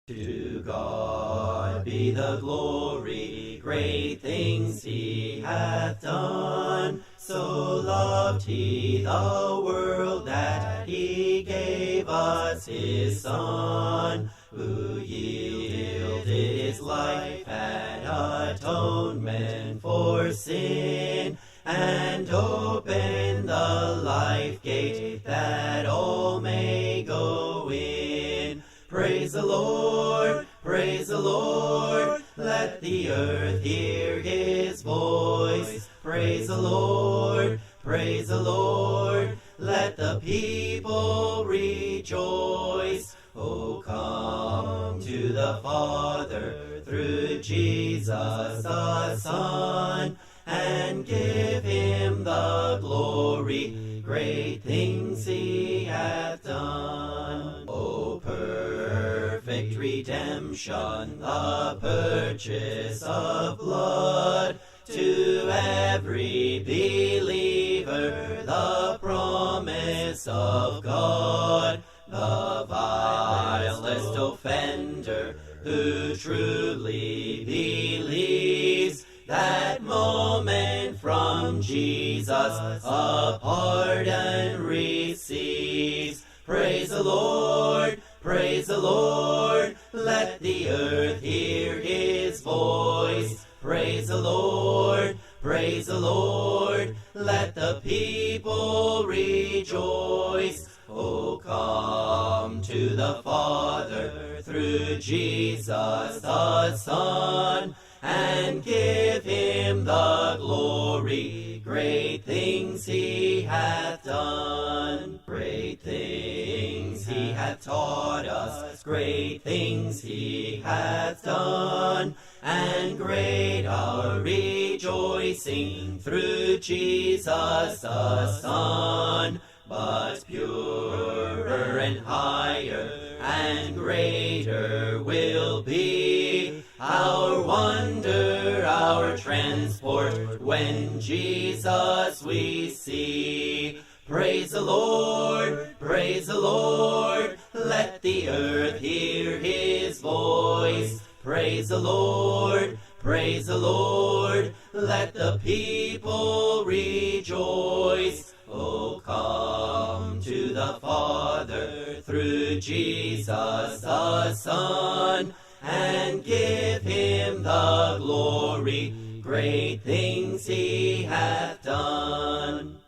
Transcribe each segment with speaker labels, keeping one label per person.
Speaker 1: To God be the glory, great things he hath done. So loved he the world that he gave us his Son, who yielded his life at atonement for sin, and opened the life gate that all may go in. Praise the Lord, praise the Lord, let the earth hear his voice. Praise the Lord, praise the Lord, let the people rejoice. Oh, come to the Father through Jesus the Son, and give him the glory, great things he hath done. O perfect redemption, the purchase of blood, to every believer the promise of God. The vilest offender who truly believes, that moment from Jesus a pardon receives. Praise the Lord, praise the Lord, let the earth hear his voice. Praise the Lord, praise the Lord, let the people rejoice. Oh, come to the Father through Jesus the Son, and give him the glory, great things he hath done. Great things he hath taught us, great things he hath done, and great our rejoicing through Jesus the Son. But purer and higher and greater will be our wonder, our transport, when Jesus we see. Praise the Lord, praise the Lord, let the earth hear his voice. Praise the Lord, praise the Lord, let the people rejoice. Oh, come to the Father through Jesus the Son, and give him the glory, great things he hath done.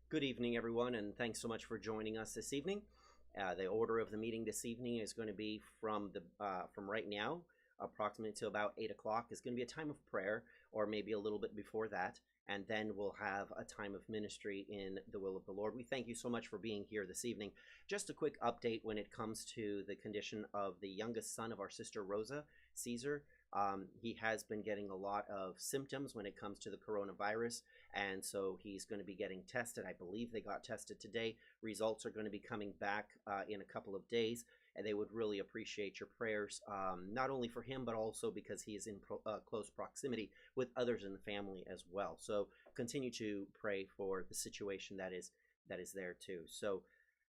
Speaker 2: Good evening, everyone, and thanks so much for joining us this evening. The order of the meeting this evening is going to be from right now, approximately to about 8 o'clock. Is going to be a time of prayer, or maybe a little bit before that, and then we'll have a time of ministry in the will of the Lord. We thank you so much for being here this evening. Just a quick update when it comes to the condition of the youngest son of our sister Rosa, Caesar. He has been getting a lot of symptoms when it comes to the coronavirus, and so he's going to be getting tested. I believe they got tested today. Results are going to be coming back in a couple of days, and they would really appreciate your prayers, not only for him, but also because he is in close proximity with others in the family as well. So continue to pray for the situation that is there too. So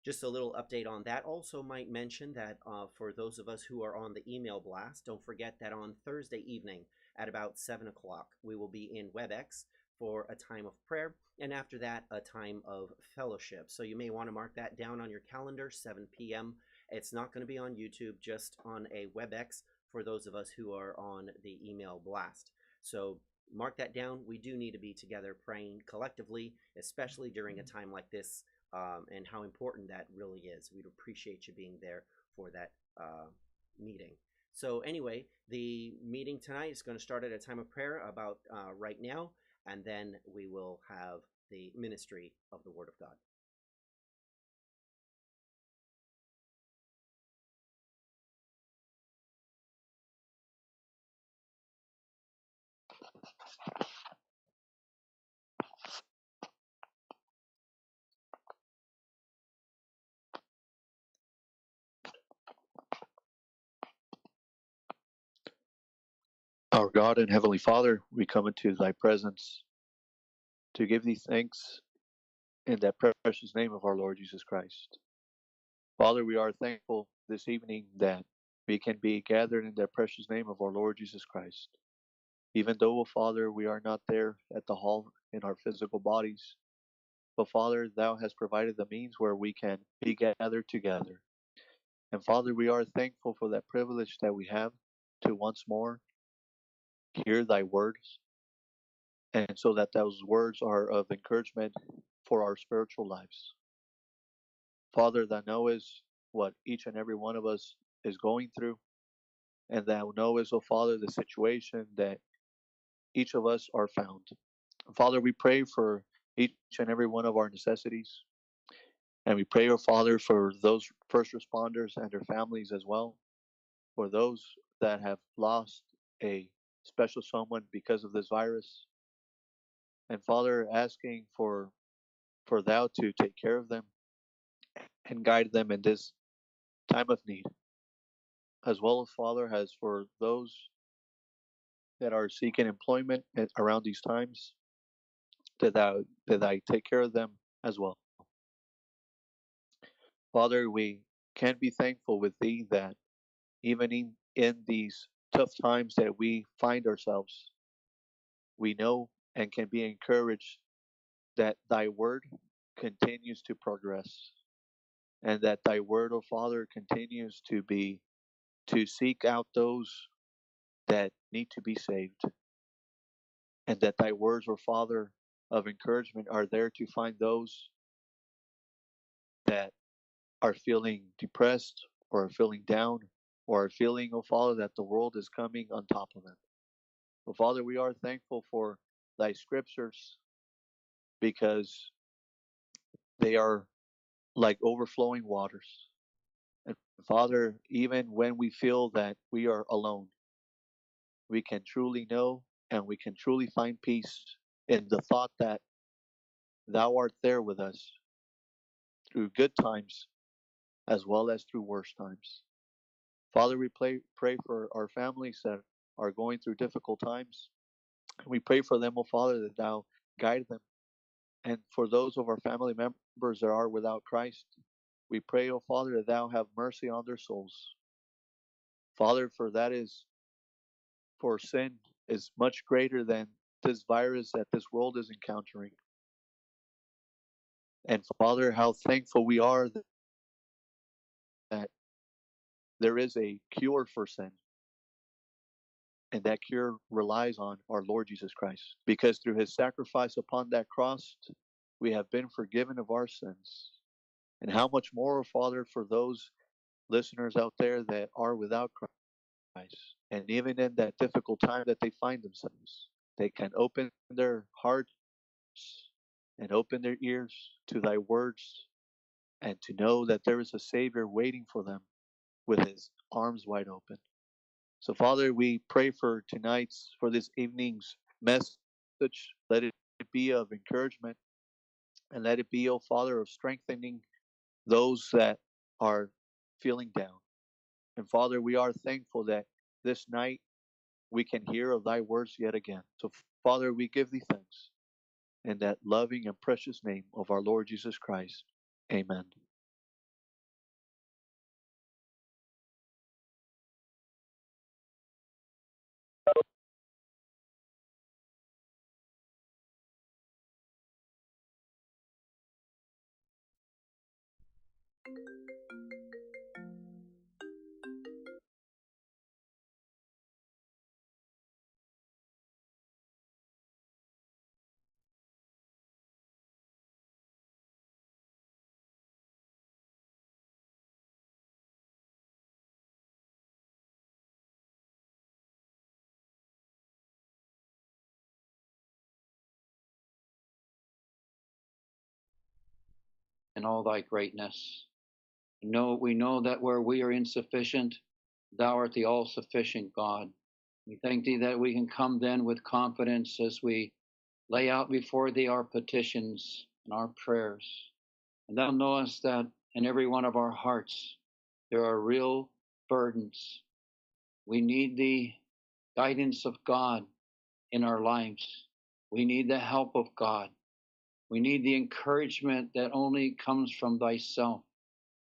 Speaker 2: just a little update on that. Also might mention that for those of us who are on the email blast, don't forget that on Thursday evening at about 7 o'clock, we will be in WebEx for a time of prayer, and after that, a time of fellowship. So you may want to mark that down on your calendar, 7 p.m. It's not going to be on YouTube, just on a WebEx for those of us who are on the email blast. So mark that down. We do need to be together praying collectively, especially during a time like this, and how important that really is. We'd appreciate you being there for that meeting. So anyway, the meeting tonight is going to start at a time of prayer about right now, and then we will have the ministry of the Word of God.
Speaker 3: Our God and Heavenly Father, we come into thy presence to give thee thanks in that precious name of our Lord Jesus Christ. Father, we are thankful this evening that we can be gathered in the precious name of our Lord Jesus Christ. Even though, Father, we are not there at the hall in our physical bodies, but Father, Thou hast provided the means where we can be gathered together. And Father, we are thankful for that privilege that we have to once more hear Thy words, and so that those words are of encouragement for our spiritual lives. Father, Thou knowest what each and every one of us is going through, and Thou knowest, oh Father, the situation that each of us are found. Father, we pray for each and every one of our necessities. And we pray, oh Father, for those first responders and their families as well, for those that have lost a special someone because of this virus. And Father, asking for Thou to take care of them and guide them in this time of need. As well as, Father, as for those that are seeking employment around these times, that I take care of them as well. Father, we can be thankful with Thee that even in these tough times that we find ourselves, we know and can be encouraged that Thy word continues to progress, and that Thy word, oh Father, continues to seek out those that need to be saved, and that Thy words, oh Father, of encouragement are there to find those that are feeling depressed or are feeling down or are feeling, oh Father, that the world is coming on top of them. But Father, we are thankful for Thy scriptures because they are like overflowing waters. And Father, even when we feel that we are alone, we can truly know and we can truly find peace in the thought that Thou art there with us through good times as well as through worse times. Father, we pray for our families that are going through difficult times. We pray for them, oh Father, that Thou guide them. And for those of our family members that are without Christ, we pray, oh Father, that Thou have mercy on their souls. Father, for sin is much greater than this virus that this world is encountering. And Father, how thankful we are that there is a cure for sin. And that cure relies on our Lord Jesus Christ. Because through His sacrifice upon that cross, we have been forgiven of our sins. And how much more, Father, for those listeners out there that are without Christ. And even in that difficult time that they find themselves, they can open their hearts and open their ears to Thy words and to know that there is a Savior waiting for them with His arms wide open. So, Father, we pray for this evening's message. Let it be of encouragement, and let it be, oh Father, of strengthening those that are feeling down. And Father, we are thankful that this night we can hear of Thy words yet again. So, Father, we give Thee thanks in that loving and precious name of our Lord Jesus Christ. Amen.
Speaker 4: In all Thy greatness. We know that where we are insufficient, Thou art the all-sufficient God. We thank Thee that we can come then with confidence as we lay out before Thee our petitions and our prayers. And Thou knowest that in every one of our hearts there are real burdens. We need the guidance of God in our lives. We need the help of God. We need the encouragement that only comes from Thyself.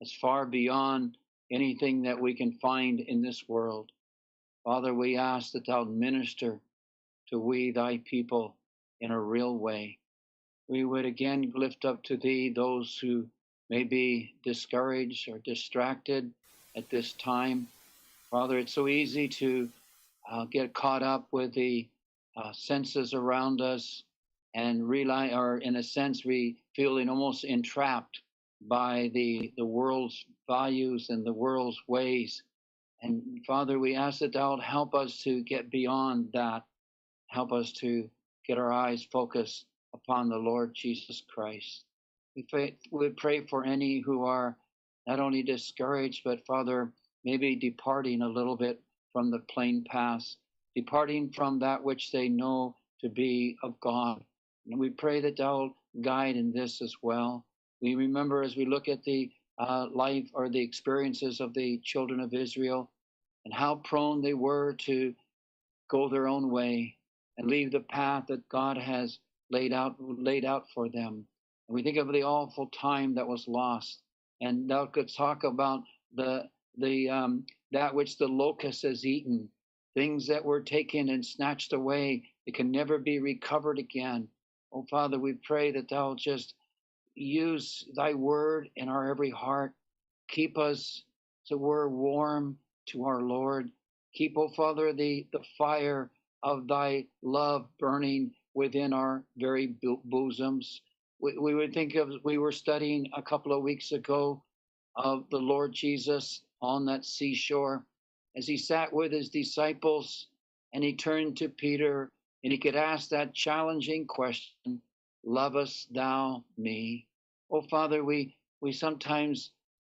Speaker 4: It's far beyond anything that we can find in this world. Father, we ask that thou minister to we thy people in a real way. We would again lift up to thee those who may be discouraged or distracted at this time. Father, it's so easy to get caught up with the senses around us and rely, or in a sense, we feeling almost entrapped by the world's values and the world's ways. And Father, we ask that thou help us to get beyond that. Help us to get our eyes focused upon the Lord Jesus Christ. We pray for any who are not only discouraged, but Father, maybe departing a little bit from the plain path, departing from that which they know to be of God. And we pray that thou guide in this as well. We remember as we look at the life or the experiences of the children of Israel and how prone they were to go their own way and leave the path that God has laid out for them. And we think of the awful time that was lost. And thou could talk about the that which the locust has eaten, things that were taken and snatched away that can never be recovered again. Oh Father, we pray that thou just use thy word in our every heart. Keep us so we're warm to our Lord. Keep, oh Father, the fire of thy love burning within our very bosoms. We would think of, we were studying a couple of weeks ago of the Lord Jesus on that seashore as he sat with his disciples and he turned to Peter and he could ask that challenging question, lovest thou me? Oh Father, we sometimes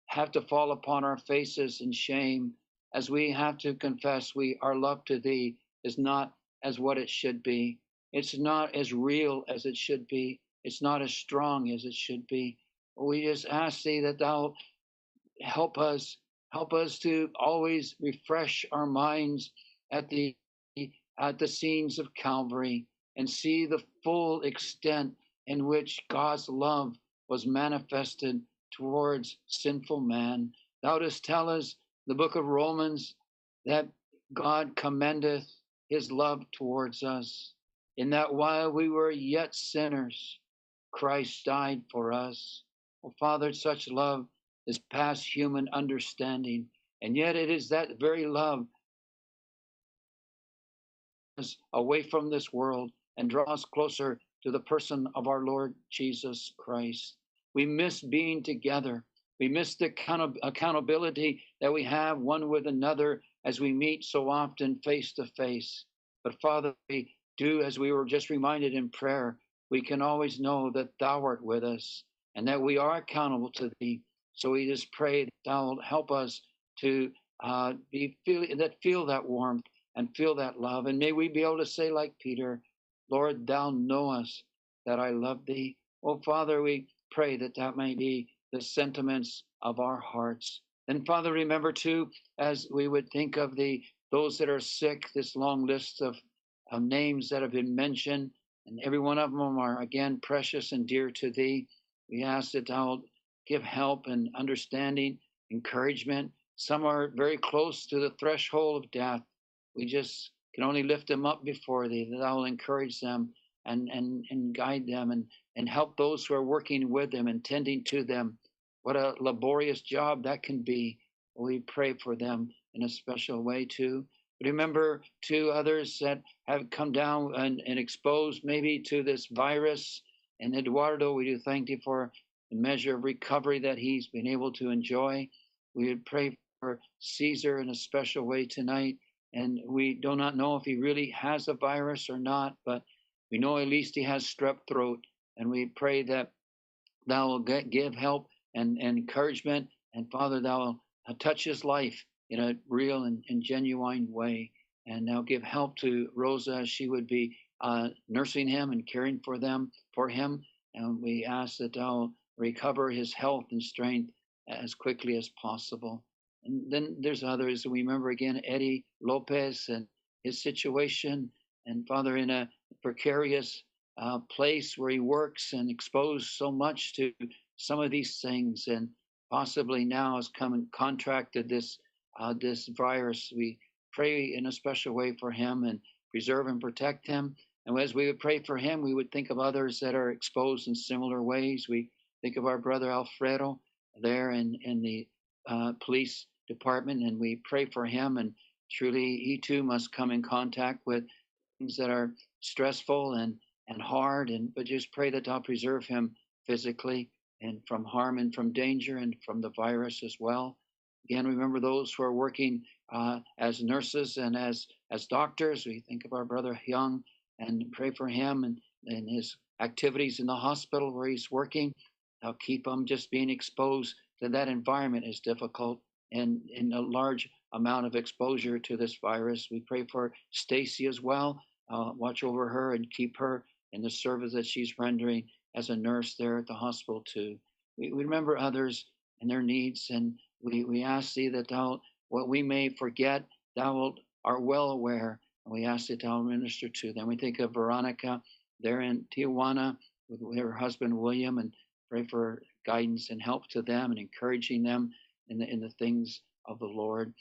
Speaker 4: have to fall upon our faces in shame as we have to confess our love to thee is not as what it should be. It's not as real as it should be. It's not as strong as it should be. We just ask thee that thou help us to always refresh our minds at the scenes of Calvary and see the full extent in which God's love was manifested towards sinful man. Thou dost tell us, the book of Romans, that God commendeth his love towards us, in that while we were yet sinners, Christ died for us. Oh, Father, such love is past human understanding, and yet it is that very love us away from this world and draw us closer to the person of our Lord Jesus Christ. We miss being together. We miss the accountability that we have one with another as we meet so often face to face. But Father, we do, as we were just reminded in prayer, we can always know that thou art with us and that we are accountable to thee. So we just pray that thou will help us to feel that warmth and feel that love. And may we be able to say like Peter, Lord, thou knowest that I love thee. Oh, Father, we pray that that may be the sentiments of our hearts. And Father, remember too, as we would think of those that are sick, this long list of names that have been mentioned, and every one of them are again precious and dear to thee. We ask that thou give help and understanding, encouragement. Some are very close to the threshold of death. We just can only lift them up before thee, that thou will encourage them and guide them and help those who are working with them and tending to them. What a laborious job that can be. We pray for them in a special way too. Remember too, others that have come down and exposed maybe to this virus. And Eduardo, we do thank thee for the measure of recovery that he's been able to enjoy. We would pray for Caesar in a special way tonight. And we do not know if he really has a virus or not, but we know at least he has strep throat. And we pray that thou will give help and encouragement. And Father, thou will touch his life in a real and genuine way. And now give help to Rosa as she would be nursing him and caring for him. And we ask that thou recover his health and strength as quickly as possible. And then there's others. We remember again Eddie Lopez and his situation. And Father, in a precarious place where he works and exposed so much to some of these things. And possibly now has come and contracted this virus. We pray in a special way for him and preserve and protect him. And as we would pray for him, we would think of others that are exposed in similar ways. We think of our brother Alfredo there in the police department, and we pray for him. And truly, he too must come in contact with things that are stressful and hard. But just pray that I'll preserve him physically and from harm and from danger and from the virus as well. Again, remember those who are working as nurses and as doctors. We think of our brother Young and pray for him and his activities in the hospital where he's working. I'll keep him. Just being exposed to that environment is difficult, and in a large amount of exposure to this virus. We pray for Stacy as well. Watch over her and keep her in the service that she's rendering as a nurse there at the hospital too. We remember others and their needs, and we ask thee that thou, what we may forget, thou art well aware, and we ask that thou minister to them. We think of Veronica there in Tijuana with her husband William, and pray for guidance and help to them and encouraging them in the things of the Lord.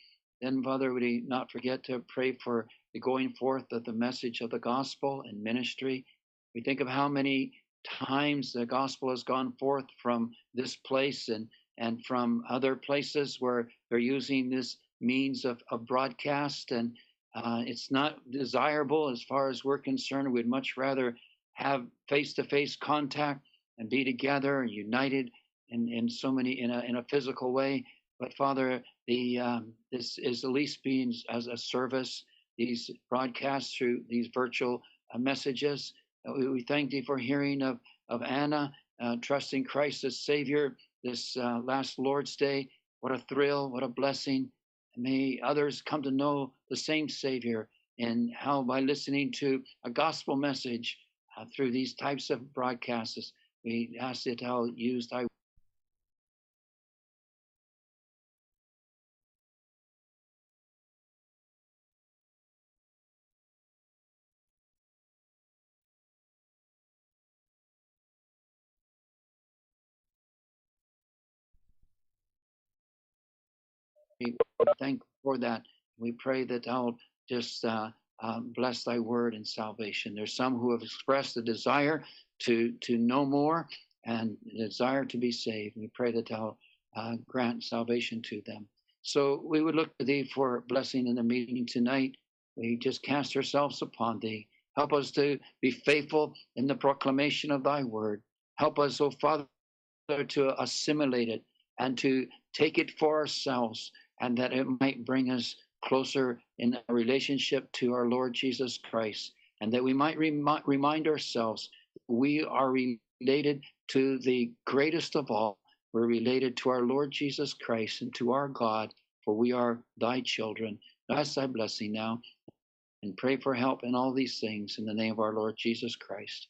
Speaker 4: Then, Father, would we not forget to pray for the going forth of the message of the gospel and ministry. We think of how many times the gospel has gone forth from this place and from other places where they're using this means of broadcast, and it's not desirable as far as we're concerned. We'd much rather have face-to-face contact and be together and united in so many in a physical way. But Father, this is at least being as a service, these broadcasts through these virtual messages. We thank thee for hearing of Anna trusting Christ as Savior this last Lord's Day. What a thrill, what a blessing. May others come to know the same Savior, and how by listening to a gospel message through these types of broadcasts, we ask that thou use thy we thank for that. We pray that thou just bless thy word and salvation. There's some who have expressed the desire to know more and the desire to be saved. We pray that thou grant salvation to them. So we would look to thee for blessing in the meeting tonight. We just cast ourselves upon thee. Help us to be faithful in the proclamation of thy word. Help us, O Father, to assimilate it and to take it for ourselves, and that it might bring us closer in a relationship to our Lord Jesus Christ, and that we might remind ourselves we are related to the greatest of all. We're related to our Lord Jesus Christ and to our God, for we are thy children. Ask thy blessing now, and pray for help in all these things in the name of our Lord Jesus Christ.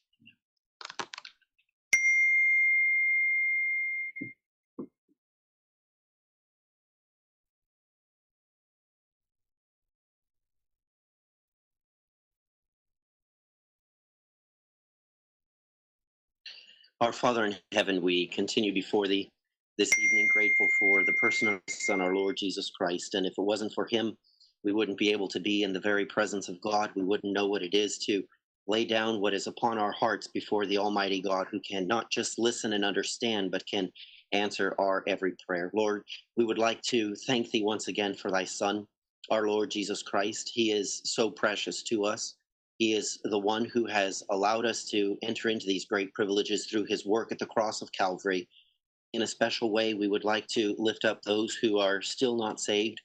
Speaker 2: Our Father in heaven, we continue before thee this evening, grateful for the person of our Son, our Lord Jesus Christ. And if it wasn't for him, we wouldn't be able to be in the very presence of God. We wouldn't know what it is to lay down what is upon our hearts before the Almighty God, who can not just listen and understand, but can answer our every prayer. Lord, we would like to thank thee once again for thy Son, our Lord Jesus Christ. He is so precious to us. He is the one who has allowed us to enter into these great privileges through his work at the cross of Calvary. In a special way, we would like to lift up those who are still not saved,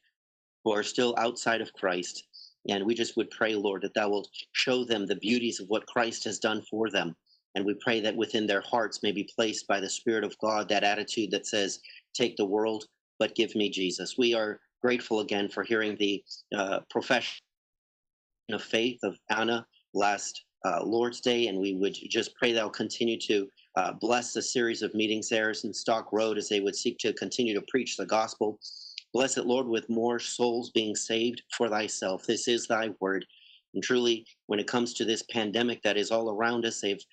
Speaker 2: who are still outside of Christ. And we just would pray, Lord, that thou wilt show them the beauties of what Christ has done for them. And we pray that within their hearts may be placed by the Spirit of God that attitude that says, take the world, but give me Jesus. We are grateful again for hearing the profession of faith of Anna last Lord's Day, and we would just pray thou continue to bless the series of meetings there in Stock Road as they would seek to continue to preach the gospel. Bless it, Lord, with more souls being saved for thyself. This is thy word. And truly, when it comes to this pandemic that is all around us, they've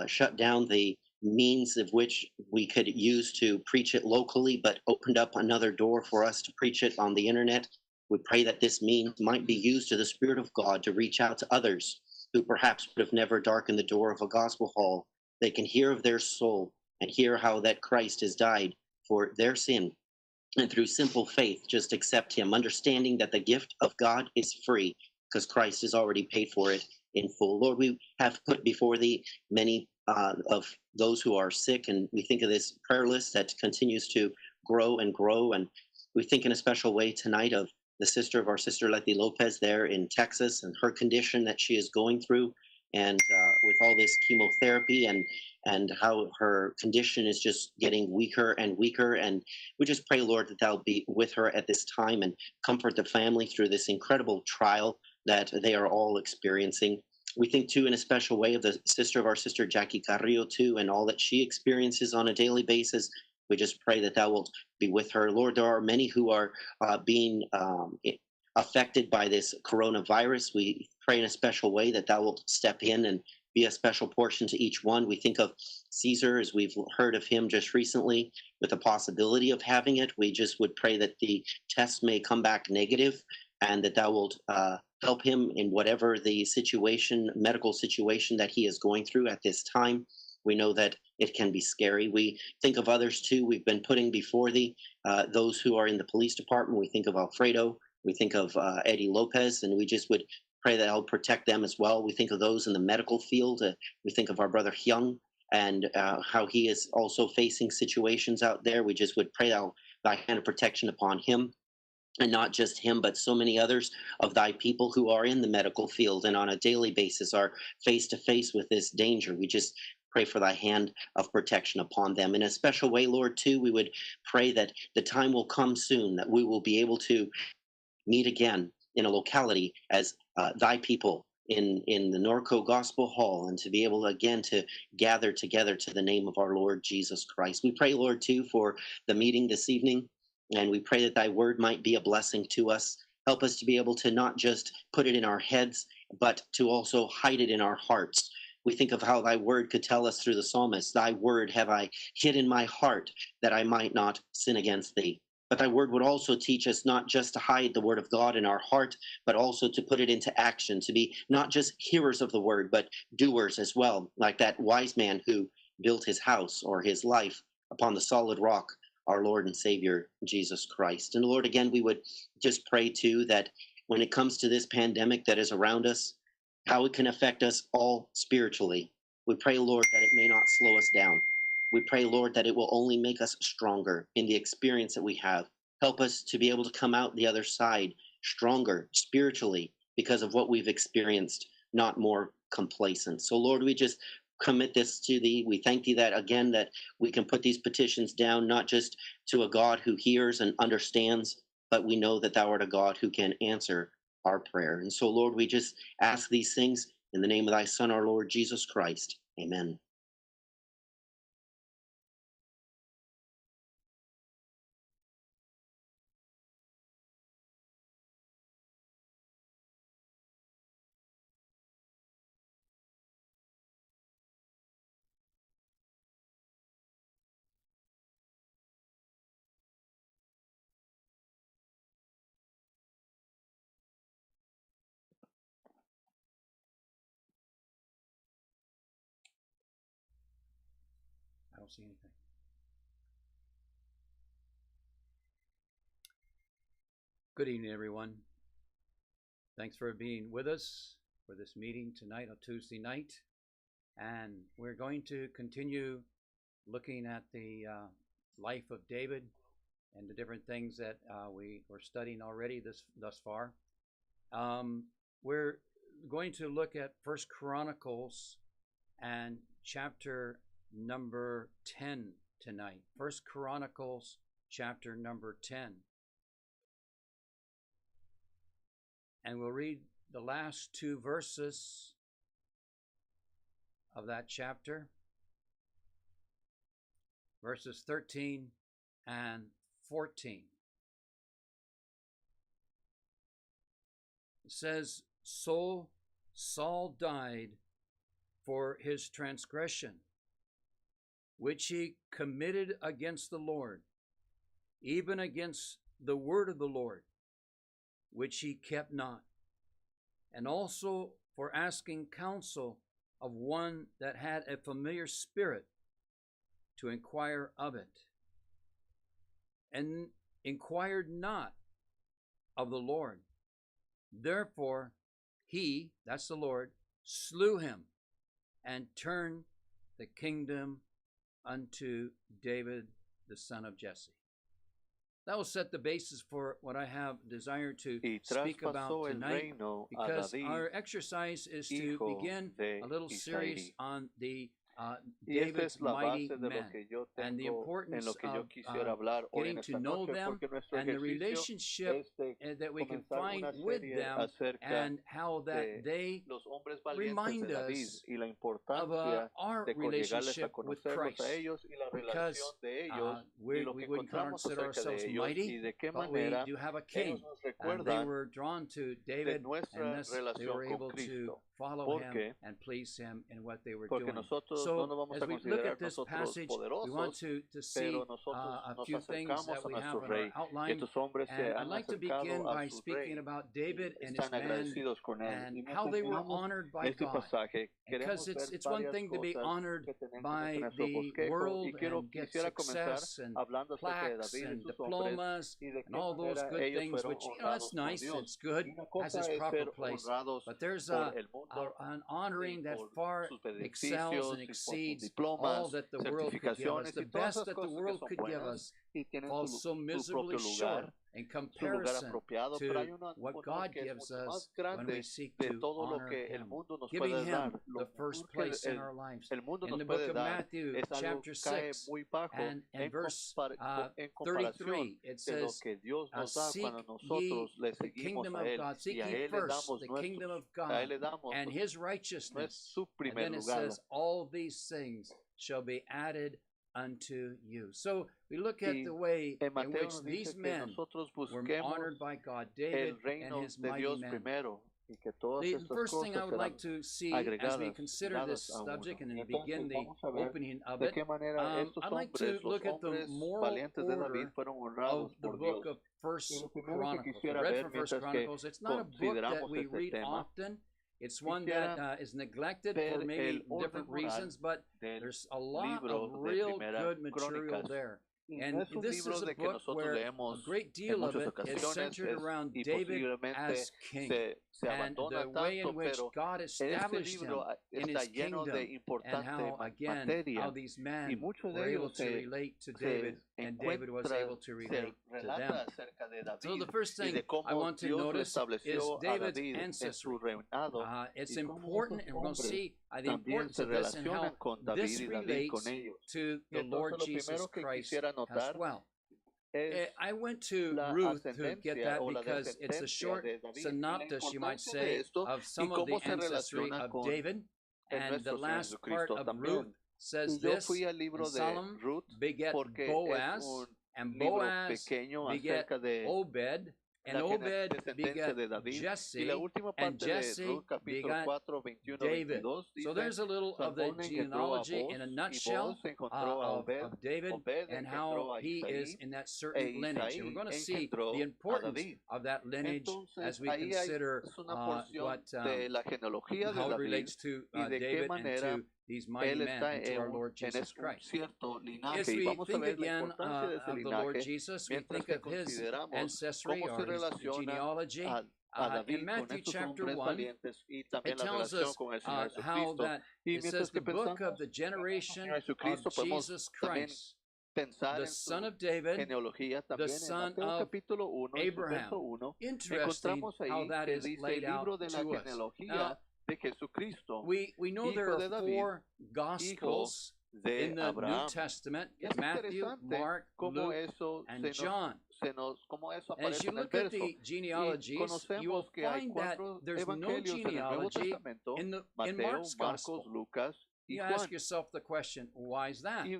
Speaker 2: shut down the
Speaker 1: means of which we could use to preach it locally, but opened up another door for us to preach it on the internet. We pray that this means might be used to the Spirit of God to reach out to others who perhaps would have never darkened the door of a gospel hall. They can hear of their soul and hear how that Christ has died for their sin. And through simple faith, just accept him, understanding that the gift of God is free because Christ has already paid for it in full. Lord, we have put before thee many of those who are sick, and we think of this prayer list that continues to grow and grow. And we think in a special way tonight of the sister of our sister Letty Lopez there in Texas and her condition that she is going through, and with all this chemotherapy and how her condition is just getting weaker and weaker. And we just pray, Lord, that thou be with her at this time and comfort the family through this incredible trial that they are all experiencing. We think too in a special way of the sister of our sister Jackie Carrillo too, and all that she experiences on a daily basis. We just pray that thou wilt be with her. Lord, there are many who are being affected by this coronavirus. We pray in a special way that thou wilt step in and be a special portion to each one. We think of Caesar, as we've heard of him just recently, with the possibility of having it. We just would pray that the test may come back negative and that thou wilt help him in whatever the situation, medical situation that he is going through at this time. We know that it can be scary. We think of others too. We've been putting before thee those who are in the police department. We think of Alfredo. We think of Eddie Lopez, and we just would pray that I'll protect them as well. We think of those in the medical field. We think of our brother Hyung and how he is also facing situations out there. We just would pray thy hand of protection upon him. And not just him, but so many others of thy people who are in the medical field and on a daily basis are face to face with this danger. We just pray for thy hand of protection upon them. In a special way, Lord, too, we would pray that the time will come soon, that we will be able to meet again in a locality as thy people in the Norco Gospel Hall, and to be able again to gather together to the name of our Lord Jesus Christ. We pray, Lord, too, for the meeting this evening. And we pray that thy word might be a blessing to us. Help us to be able to not just put it in our heads, but to also hide it in our hearts. We think of how thy word could tell us through the psalmist, thy word have I hid in my heart that I might not sin against thee. But thy word would also teach us not just to hide the word of God in our heart, but also to put it into action, to be not just hearers of the word, but doers as well, like that wise man who built his house or his life upon the solid rock, our Lord and Savior, Jesus Christ. And Lord, again, we would just pray too that when it comes to this pandemic that is around us, how it can affect us all spiritually. We pray, Lord, that it may not slow us down. We pray, Lord, that it will only make us stronger in the experience that we have. Help us to be able to come out the other side stronger spiritually because of what we've experienced, not more complacent. So, Lord, we just commit this to thee. We thank thee that again that we can put these petitions down, not just to a God who hears and understands, but we know that thou art a God who can answer our prayer. And so, Lord, we just ask these things in the name of thy Son, our Lord Jesus Christ. Amen.
Speaker 4: I don't see anything. Good evening, everyone. Thanks for being with us for this meeting tonight on Tuesday night. And we're going to continue looking at the life of David and the different things that we were studying already thus far. We're going to look at First Chronicles and chapter number 10 tonight. First Chronicles chapter number 10. And we'll read the last two verses of that chapter, verses 13 and 14. It says, "So Saul died for his transgression,
Speaker 5: which he committed against the Lord, even against the word of the Lord, which he kept not, and also for asking counsel of one that had a familiar spirit to inquire of it, and inquired not of the Lord. Therefore he, that's the Lord, slew him and turned the kingdom unto David the son of Jesse. That will set the basis for what I have desired to
Speaker 3: Y
Speaker 5: speak about
Speaker 3: traspasó el
Speaker 5: tonight,
Speaker 3: reino a
Speaker 5: because
Speaker 3: David,
Speaker 5: our exercise is to
Speaker 3: hijo
Speaker 5: begin
Speaker 3: de
Speaker 5: a little series
Speaker 3: Isaí.
Speaker 5: on the
Speaker 3: Y esta
Speaker 5: David's
Speaker 3: es la
Speaker 5: mighty
Speaker 3: base de lo
Speaker 5: men
Speaker 3: que yo
Speaker 5: and the
Speaker 3: tengo, en
Speaker 5: importance
Speaker 3: lo que yo
Speaker 5: of
Speaker 3: quisiera hablar hoy
Speaker 5: getting
Speaker 3: en
Speaker 5: to
Speaker 3: esta
Speaker 5: know
Speaker 3: noche,
Speaker 5: them
Speaker 3: porque nuestro
Speaker 5: and the
Speaker 3: ejercicio
Speaker 5: relationship
Speaker 3: es de
Speaker 5: that we can
Speaker 3: comenzar
Speaker 5: find
Speaker 3: una
Speaker 5: with
Speaker 3: serie
Speaker 5: them,
Speaker 3: acerca
Speaker 5: and how that
Speaker 3: de
Speaker 5: they
Speaker 3: los hombres valientes
Speaker 5: remind
Speaker 3: de David
Speaker 5: us
Speaker 3: y la
Speaker 5: of
Speaker 3: importancia
Speaker 5: our
Speaker 3: de llegarles a
Speaker 5: relationship with
Speaker 3: conocerlos
Speaker 5: Christ,
Speaker 3: a ellos y la
Speaker 5: because
Speaker 3: relación de ellos y
Speaker 5: we
Speaker 3: lo que
Speaker 5: wouldn't
Speaker 3: encontramos
Speaker 5: consider
Speaker 3: acerca
Speaker 5: ourselves
Speaker 3: de ellos y
Speaker 5: mighty,
Speaker 3: de qué
Speaker 5: but we
Speaker 3: manera
Speaker 5: do have a
Speaker 3: ellos
Speaker 5: king,
Speaker 3: nos
Speaker 5: and they
Speaker 3: recuerdan
Speaker 5: were drawn to
Speaker 3: de
Speaker 5: David, and
Speaker 3: nuestra
Speaker 5: thus they
Speaker 3: relación
Speaker 5: were
Speaker 3: con
Speaker 5: able to
Speaker 3: Cristo.
Speaker 5: follow him
Speaker 3: Porque
Speaker 5: and please him in what they were
Speaker 3: Porque
Speaker 5: doing.
Speaker 3: nosotros no nos
Speaker 5: So
Speaker 3: vamos
Speaker 5: as
Speaker 3: a
Speaker 5: we look
Speaker 3: considerar
Speaker 5: at this
Speaker 3: nosotros
Speaker 5: passage, we
Speaker 3: poderosos,
Speaker 5: want to see
Speaker 3: pero nosotros
Speaker 5: a
Speaker 3: nos
Speaker 5: few things
Speaker 3: acercamos
Speaker 5: that
Speaker 3: a
Speaker 5: we have
Speaker 3: nuestro
Speaker 5: in our
Speaker 3: rey. Y
Speaker 5: outline,
Speaker 3: estos hombres se
Speaker 5: and I'd
Speaker 3: han
Speaker 5: like to begin
Speaker 3: acercado a
Speaker 5: by
Speaker 3: su
Speaker 5: speaking
Speaker 3: rey
Speaker 5: about
Speaker 3: y
Speaker 5: David and his
Speaker 3: están
Speaker 5: men
Speaker 3: agradecidos con él.
Speaker 5: and
Speaker 3: Y
Speaker 5: how they were
Speaker 3: mencionamos
Speaker 5: honored by
Speaker 3: este
Speaker 5: God.
Speaker 3: pasaje.
Speaker 5: Because
Speaker 3: Queremos ver
Speaker 5: it's one
Speaker 3: varias
Speaker 5: thing to be
Speaker 3: cosas
Speaker 5: honored
Speaker 3: que tenemos
Speaker 5: by
Speaker 3: en nuestro
Speaker 5: the
Speaker 3: bosquejo y
Speaker 5: world and get
Speaker 3: quisiera comenzar
Speaker 5: success and
Speaker 3: hablando acerca de
Speaker 5: plaques
Speaker 3: David y
Speaker 5: and
Speaker 3: sus hombres
Speaker 5: diplomas
Speaker 3: y de
Speaker 5: and
Speaker 3: qué
Speaker 5: all those
Speaker 3: manera
Speaker 5: good
Speaker 3: ellos
Speaker 5: things,
Speaker 3: fueron
Speaker 5: which, you know,
Speaker 3: honrados
Speaker 5: that's
Speaker 3: por
Speaker 5: nice,
Speaker 3: Dios.
Speaker 5: it's good,
Speaker 3: Y una
Speaker 5: has
Speaker 3: cosa
Speaker 5: its
Speaker 3: es
Speaker 5: proper
Speaker 3: ser
Speaker 5: place.
Speaker 3: honrados
Speaker 5: But there's
Speaker 3: por el mundo
Speaker 5: an honoring
Speaker 3: y
Speaker 5: that
Speaker 3: por
Speaker 5: far
Speaker 3: sus
Speaker 5: excels
Speaker 3: beneficios
Speaker 5: and
Speaker 3: y por sus
Speaker 5: exceeds all
Speaker 3: diplomas,
Speaker 5: that the world could give us.
Speaker 3: certificaciones
Speaker 5: The
Speaker 3: y todas
Speaker 5: best
Speaker 3: esas
Speaker 5: that the
Speaker 3: cosas que
Speaker 5: world
Speaker 3: son
Speaker 5: could give
Speaker 3: buenas
Speaker 5: us
Speaker 3: y tienen
Speaker 5: falls so
Speaker 3: su
Speaker 5: miserably
Speaker 3: propio
Speaker 5: short
Speaker 3: lugar,
Speaker 5: in
Speaker 3: su lugar
Speaker 5: comparison
Speaker 3: apropiado, pero hay
Speaker 5: to
Speaker 3: un
Speaker 5: what God
Speaker 3: honor que es
Speaker 5: gives
Speaker 3: mucho
Speaker 5: us
Speaker 3: más
Speaker 5: when we
Speaker 3: grande
Speaker 5: seek
Speaker 3: de
Speaker 5: to
Speaker 3: todo lo
Speaker 5: honor
Speaker 3: que el
Speaker 5: Him,
Speaker 3: mundo nos
Speaker 5: giving
Speaker 3: puede
Speaker 5: Him
Speaker 3: dar.
Speaker 5: the
Speaker 3: Lo
Speaker 5: first
Speaker 3: mejor que
Speaker 5: place in our lives.
Speaker 3: el mundo
Speaker 5: In
Speaker 3: nos
Speaker 5: the book
Speaker 3: puede
Speaker 5: of
Speaker 3: dar
Speaker 5: Matthew,
Speaker 3: es algo
Speaker 5: chapter
Speaker 3: que cae
Speaker 5: 6,
Speaker 3: muy bajo
Speaker 5: and verse
Speaker 3: en comparación
Speaker 5: 33, it
Speaker 3: de lo
Speaker 5: says,
Speaker 3: que Dios nos da
Speaker 5: seek
Speaker 3: cuando
Speaker 5: ye
Speaker 3: nosotros le
Speaker 5: the
Speaker 3: seguimos
Speaker 5: kingdom
Speaker 3: a
Speaker 5: of
Speaker 3: Él
Speaker 5: God. Seek
Speaker 3: y a
Speaker 5: ye
Speaker 3: Él le
Speaker 5: first
Speaker 3: damos
Speaker 5: the kingdom of
Speaker 3: a Él
Speaker 5: God
Speaker 3: le damos
Speaker 5: and His righteousness.
Speaker 3: su
Speaker 5: And
Speaker 3: primer
Speaker 5: then it
Speaker 3: lugar.
Speaker 5: says, all these things shall be added unto you. So we look at
Speaker 3: Y
Speaker 5: the way
Speaker 3: en
Speaker 5: in
Speaker 3: Mateo
Speaker 5: which
Speaker 3: nos
Speaker 5: these
Speaker 3: dice que
Speaker 5: men
Speaker 3: nosotros
Speaker 5: were
Speaker 3: busquemos
Speaker 5: honored by God, David
Speaker 3: el
Speaker 5: and
Speaker 3: reino
Speaker 5: his
Speaker 3: de
Speaker 5: mighty
Speaker 3: Dios
Speaker 5: men.
Speaker 3: primero y que todas
Speaker 5: The
Speaker 3: estas
Speaker 5: first thing I
Speaker 3: cosas
Speaker 5: would like
Speaker 3: serán
Speaker 5: to see as we
Speaker 3: agregadas
Speaker 5: consider
Speaker 3: dadas
Speaker 5: this
Speaker 3: a uno.
Speaker 5: subject and
Speaker 3: Y
Speaker 5: then
Speaker 3: entonces
Speaker 5: begin the
Speaker 3: vamos a ver
Speaker 5: opening of
Speaker 3: de
Speaker 5: it,
Speaker 3: qué manera estos
Speaker 5: I'd like to
Speaker 3: hombres, los
Speaker 5: look at the
Speaker 3: hombres
Speaker 5: moral
Speaker 3: valientes de David,
Speaker 5: order
Speaker 3: fueron
Speaker 5: of
Speaker 3: honrados
Speaker 5: the
Speaker 3: por
Speaker 5: book
Speaker 3: Dios.
Speaker 5: of First
Speaker 3: Y lo primero que
Speaker 5: Chronicles. I
Speaker 3: quisiera
Speaker 5: read
Speaker 3: ver
Speaker 5: from First
Speaker 3: mientras que
Speaker 5: Chronicles. It's not a book that
Speaker 3: consideramos
Speaker 5: we
Speaker 3: este
Speaker 5: read
Speaker 3: tema,
Speaker 5: often. It's one that
Speaker 3: quisiera
Speaker 5: is neglected
Speaker 3: ver
Speaker 5: for maybe
Speaker 3: el orden
Speaker 5: different
Speaker 3: moral
Speaker 5: reasons, but
Speaker 3: del
Speaker 5: there's a lot
Speaker 3: libro
Speaker 5: of
Speaker 3: de
Speaker 5: real
Speaker 3: Primera
Speaker 5: good material
Speaker 3: Crónicas.
Speaker 5: there.
Speaker 3: Y
Speaker 5: And
Speaker 3: no es un
Speaker 5: this is
Speaker 3: libro
Speaker 5: a
Speaker 3: de que
Speaker 5: book
Speaker 3: nosotros
Speaker 5: where a
Speaker 3: leemos
Speaker 5: great
Speaker 3: en
Speaker 5: deal of
Speaker 3: muchas
Speaker 5: it is
Speaker 3: ocasiones
Speaker 5: centered around
Speaker 3: y
Speaker 5: David
Speaker 3: posiblemente
Speaker 5: as king
Speaker 3: se
Speaker 5: and
Speaker 3: abandona
Speaker 5: the way in
Speaker 3: tanto,
Speaker 5: which
Speaker 3: pero
Speaker 5: God
Speaker 3: este
Speaker 5: established him
Speaker 3: libro
Speaker 5: in
Speaker 3: está
Speaker 5: his
Speaker 3: lleno
Speaker 5: kingdom,
Speaker 3: de
Speaker 5: and
Speaker 3: importante
Speaker 5: how, again, how
Speaker 3: materia
Speaker 5: these
Speaker 3: y
Speaker 5: men
Speaker 3: muchos de
Speaker 5: were able
Speaker 3: ellos
Speaker 5: to relate to David, and David was able to
Speaker 3: se
Speaker 5: relate to them.
Speaker 3: relata acerca de
Speaker 5: So the
Speaker 3: David
Speaker 5: first
Speaker 3: y
Speaker 5: thing
Speaker 3: de cómo
Speaker 5: I want to
Speaker 3: Dios lo
Speaker 5: notice is
Speaker 3: estableció a
Speaker 5: David's
Speaker 3: David en
Speaker 5: ancestry.
Speaker 3: su reinado
Speaker 5: It's
Speaker 3: y cómo
Speaker 5: important,
Speaker 3: esos
Speaker 5: and we're going to
Speaker 3: hombres
Speaker 5: see the
Speaker 3: también
Speaker 5: importance
Speaker 3: se
Speaker 5: of this and how
Speaker 3: relacionan con
Speaker 5: this
Speaker 3: David y David con
Speaker 5: relates
Speaker 3: ellos.
Speaker 5: to
Speaker 3: Y
Speaker 5: the Lord
Speaker 3: entonces lo
Speaker 5: Jesus
Speaker 3: primero que
Speaker 5: Christ
Speaker 3: quisiera
Speaker 5: as
Speaker 3: notar
Speaker 5: well.
Speaker 3: es
Speaker 5: I went to
Speaker 3: la
Speaker 5: Ruth to get
Speaker 3: ascendencia
Speaker 5: that
Speaker 3: o la
Speaker 5: because it's a
Speaker 3: descendencia
Speaker 5: short
Speaker 3: de David y la
Speaker 5: synopsis, you might
Speaker 3: importancia de
Speaker 5: say,
Speaker 3: esto
Speaker 5: of
Speaker 3: y
Speaker 5: some of
Speaker 3: cómo
Speaker 5: the
Speaker 3: se
Speaker 5: ancestry
Speaker 3: relaciona
Speaker 5: of
Speaker 3: con
Speaker 5: David.
Speaker 3: en
Speaker 5: And the
Speaker 3: nuestro Señor
Speaker 5: last part
Speaker 3: Jesucristo
Speaker 5: of Ruth
Speaker 3: también.
Speaker 5: says
Speaker 3: Y yo
Speaker 5: this,
Speaker 3: fui al
Speaker 5: and
Speaker 3: libro de
Speaker 5: Solomon
Speaker 3: Ruth
Speaker 5: beget
Speaker 3: porque es
Speaker 5: Boaz,
Speaker 3: un
Speaker 5: and
Speaker 3: libro
Speaker 5: Boaz
Speaker 3: pequeño
Speaker 5: beget
Speaker 3: acerca de
Speaker 5: Obed, and
Speaker 3: la
Speaker 5: Obed
Speaker 3: descendencia
Speaker 5: beget
Speaker 3: de David. Y
Speaker 5: Jesse,
Speaker 3: la última
Speaker 5: and
Speaker 3: parte de
Speaker 5: Jesse
Speaker 3: Ruth, capítulo
Speaker 5: begat
Speaker 3: 4, 21,
Speaker 5: David.
Speaker 3: 22,
Speaker 5: So
Speaker 3: dice,
Speaker 5: there's a little of the
Speaker 3: Salmón engendró a
Speaker 5: genealogy
Speaker 3: Boz,
Speaker 5: in a
Speaker 3: y
Speaker 5: nutshell
Speaker 3: Boz encontró a Obed,
Speaker 5: of David
Speaker 3: Obed
Speaker 5: and
Speaker 3: engendró
Speaker 5: how
Speaker 3: a
Speaker 5: he
Speaker 3: Isaí,
Speaker 5: is in that certain
Speaker 3: e
Speaker 5: lineage. And we're
Speaker 3: Isaí
Speaker 5: going to see
Speaker 3: engendró
Speaker 5: the
Speaker 3: a
Speaker 5: importance
Speaker 3: David.
Speaker 5: of that lineage
Speaker 3: Entonces,
Speaker 5: as we
Speaker 3: ahí
Speaker 5: consider
Speaker 3: es una porción
Speaker 5: what
Speaker 3: de la genealogía de
Speaker 5: how it
Speaker 3: David
Speaker 5: relates to
Speaker 3: y de qué
Speaker 5: David and
Speaker 3: manera
Speaker 5: to these mighty
Speaker 3: él
Speaker 5: men
Speaker 3: está
Speaker 5: and to our Lord
Speaker 3: en
Speaker 5: Jesus
Speaker 3: un
Speaker 5: Christ.
Speaker 3: cierto
Speaker 5: As
Speaker 3: linaje y
Speaker 5: we
Speaker 3: vamos a
Speaker 5: think
Speaker 3: ver la
Speaker 5: again
Speaker 3: importancia de ese
Speaker 5: of the Lord
Speaker 3: linaje
Speaker 5: Jesus, we
Speaker 3: mientras
Speaker 5: think
Speaker 3: que
Speaker 5: of his
Speaker 3: consideramos
Speaker 5: ancestry
Speaker 3: cómo se
Speaker 5: or his
Speaker 3: relaciona
Speaker 5: genealogy.
Speaker 3: a
Speaker 5: In
Speaker 3: David con
Speaker 5: Matthew
Speaker 3: estos
Speaker 5: chapter
Speaker 3: hombres
Speaker 5: 1,
Speaker 3: valientes y también
Speaker 5: it
Speaker 3: la
Speaker 5: tells
Speaker 3: relación
Speaker 5: us
Speaker 3: con el Señor
Speaker 5: how
Speaker 3: Jesucristo.
Speaker 5: that
Speaker 3: Y
Speaker 5: it
Speaker 3: mientras
Speaker 5: says the
Speaker 3: que
Speaker 5: book of
Speaker 3: pensamos
Speaker 5: the
Speaker 3: en el
Speaker 5: generation
Speaker 3: Señor
Speaker 5: of
Speaker 3: Jesucristo, podemos
Speaker 5: Jesus
Speaker 3: también
Speaker 5: Christ,
Speaker 3: pensar
Speaker 5: the
Speaker 3: en
Speaker 5: son
Speaker 3: su
Speaker 5: of David,
Speaker 3: genealogía
Speaker 5: the
Speaker 3: también en
Speaker 5: son
Speaker 3: Mateo
Speaker 5: of
Speaker 3: capítulo 1 y su
Speaker 5: Abraham.
Speaker 3: verso 1.
Speaker 5: Interesting
Speaker 3: Encontramos
Speaker 5: how
Speaker 3: ahí
Speaker 5: that
Speaker 3: que
Speaker 5: is
Speaker 3: dice
Speaker 5: laid
Speaker 3: el libro
Speaker 5: out
Speaker 3: de la
Speaker 5: to us.
Speaker 3: genealogía de Jesucristo,
Speaker 5: We know there
Speaker 3: hijo
Speaker 5: are
Speaker 3: de David,
Speaker 5: four
Speaker 3: hijo
Speaker 5: Gospels
Speaker 3: de
Speaker 5: in the New
Speaker 3: Abraham.
Speaker 5: Testament:
Speaker 3: Y es
Speaker 5: Matthew,
Speaker 3: interesante
Speaker 5: Mark,
Speaker 3: cómo
Speaker 5: Luke,
Speaker 3: eso
Speaker 5: and John.
Speaker 3: cómo eso
Speaker 5: And as
Speaker 3: aparece
Speaker 5: you
Speaker 3: en el
Speaker 5: look at
Speaker 3: verso.
Speaker 5: the
Speaker 3: Y
Speaker 5: genealogies, you will
Speaker 3: conocemos que hay
Speaker 5: find that
Speaker 3: 4
Speaker 5: there's no
Speaker 3: evangelios en el Nuevo
Speaker 5: genealogy
Speaker 3: Testamento,
Speaker 5: in
Speaker 3: Mateo,
Speaker 5: Mark's
Speaker 3: Marcos,
Speaker 5: Gospel.
Speaker 3: Lucas y
Speaker 5: You
Speaker 3: Juan.
Speaker 5: ask yourself the question, why is that?
Speaker 3: Y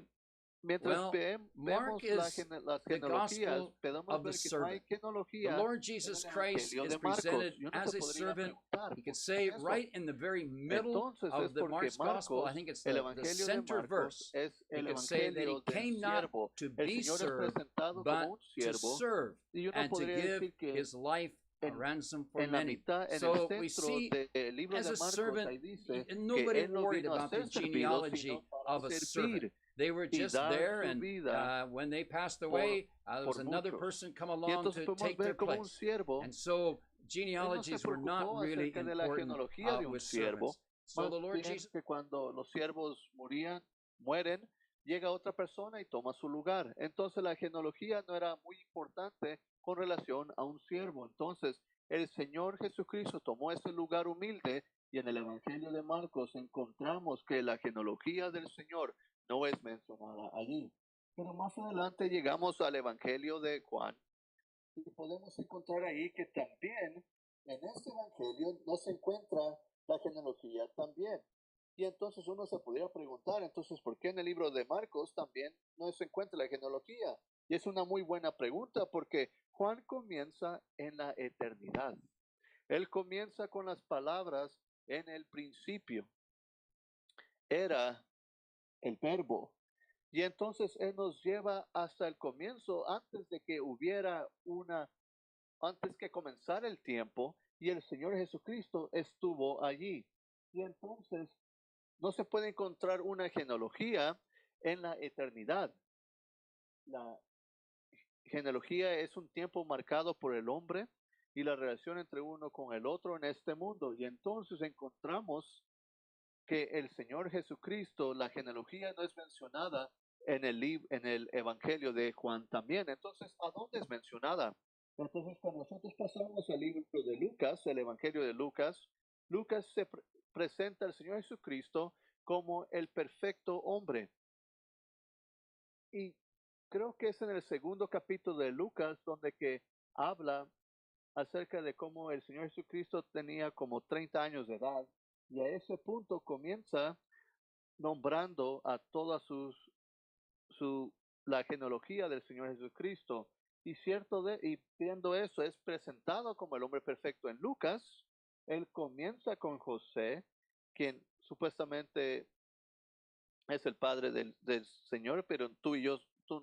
Speaker 3: mientras
Speaker 5: Well, Mark
Speaker 3: vemos
Speaker 5: is
Speaker 3: las
Speaker 5: the
Speaker 3: genealogías,
Speaker 5: gospel
Speaker 3: podemos
Speaker 5: of the
Speaker 3: ver que no hay
Speaker 5: servant. The
Speaker 3: genealogía
Speaker 5: Lord
Speaker 3: en
Speaker 5: Jesus
Speaker 3: el
Speaker 5: Christ
Speaker 3: Evangelio
Speaker 5: is
Speaker 3: de Marcos.
Speaker 5: presented
Speaker 3: Y uno
Speaker 5: as
Speaker 3: se
Speaker 5: a
Speaker 3: podría
Speaker 5: servant.
Speaker 3: preguntar,
Speaker 5: You
Speaker 3: ¿por
Speaker 5: could
Speaker 3: qué
Speaker 5: say
Speaker 3: eso?
Speaker 5: right in the very middle
Speaker 3: Entonces es
Speaker 5: of the
Speaker 3: porque
Speaker 5: Mark's gospel, I
Speaker 3: Marcos,
Speaker 5: think it's
Speaker 3: el
Speaker 5: the
Speaker 3: Evangelio de
Speaker 5: center
Speaker 3: Marcos,
Speaker 5: verse.
Speaker 3: es
Speaker 5: You
Speaker 3: el
Speaker 5: could say that he
Speaker 3: Evangelio del
Speaker 5: came not
Speaker 3: siervo.
Speaker 5: to
Speaker 3: El
Speaker 5: be
Speaker 3: Señor es
Speaker 5: served,
Speaker 3: presentado
Speaker 5: but
Speaker 3: como un
Speaker 5: to
Speaker 3: siervo.
Speaker 5: serve
Speaker 3: Y uno
Speaker 5: and to
Speaker 3: podría
Speaker 5: give
Speaker 3: decir que
Speaker 5: his life a
Speaker 3: en,
Speaker 5: ransom for
Speaker 3: en la
Speaker 5: many.
Speaker 3: mitad, en el
Speaker 5: So we
Speaker 3: centro
Speaker 5: see
Speaker 3: del libro
Speaker 5: as
Speaker 3: de
Speaker 5: a
Speaker 3: Marcos,
Speaker 5: servant,
Speaker 3: ahí dice que
Speaker 5: nobody
Speaker 3: Él no
Speaker 5: worried
Speaker 3: vino a
Speaker 5: about the
Speaker 3: ser servido,
Speaker 5: genealogy
Speaker 3: sino para
Speaker 5: of a servant.
Speaker 3: servir
Speaker 5: They were
Speaker 3: y
Speaker 5: just
Speaker 3: dar
Speaker 5: there,
Speaker 3: su
Speaker 5: and
Speaker 3: vida
Speaker 5: when they passed
Speaker 3: por,
Speaker 5: away, there was
Speaker 3: por
Speaker 5: another
Speaker 3: muchos.
Speaker 5: person come
Speaker 3: Y
Speaker 5: along
Speaker 3: entonces
Speaker 5: to
Speaker 3: podemos
Speaker 5: take their
Speaker 3: ver como un
Speaker 5: place.
Speaker 3: siervo,
Speaker 5: And so
Speaker 3: Él no se
Speaker 5: genealogies were not
Speaker 3: preocupó
Speaker 5: really
Speaker 3: acerca de la
Speaker 5: important
Speaker 3: genealogía de un
Speaker 5: with
Speaker 3: siervo,
Speaker 5: servants. So
Speaker 3: más
Speaker 5: the Lord
Speaker 3: bien
Speaker 5: Jesus,
Speaker 3: que cuando los siervos mueren, llega otra persona y toma su lugar. Entonces la genealogía no era muy importante con relación a un siervo. Entonces el Señor Jesucristo tomó ese lugar humilde y en el Evangelio de Marcos encontramos que la genealogía del Señor no es mencionada allí. Pero más adelante llegamos al Evangelio de Juan y podemos encontrar ahí que también en este Evangelio no se encuentra la genealogía también. Y entonces uno se podría preguntar, entonces, ¿por qué en el libro de Marcos también no se encuentra la genealogía? Y es una muy buena pregunta porque Juan comienza en la eternidad. Él comienza con las palabras en el principio. Era el verbo. Y entonces Él nos lleva hasta el comienzo, antes de que antes que comenzara el tiempo, y el Señor Jesucristo estuvo allí. Y entonces no se puede encontrar una genealogía en la eternidad. La genealogía es un tiempo marcado por el hombre y la relación entre uno con el otro en este mundo. Y entonces encontramos que el Señor Jesucristo, la genealogía no es mencionada en el Evangelio de Juan también. Entonces, ¿a dónde es mencionada? Entonces, cuando nosotros pasamos al libro de Lucas, el Evangelio de Lucas, Lucas se presenta al Señor Jesucristo como el perfecto hombre. Y creo que es en el segundo capítulo de Lucas donde que habla acerca de cómo el Señor Jesucristo tenía como 30 años de edad y a ese punto comienza nombrando a toda la genealogía del Señor Jesucristo. Y viendo eso, es presentado como el hombre perfecto en Lucas. Él comienza con José, quien supuestamente es el padre del Señor, pero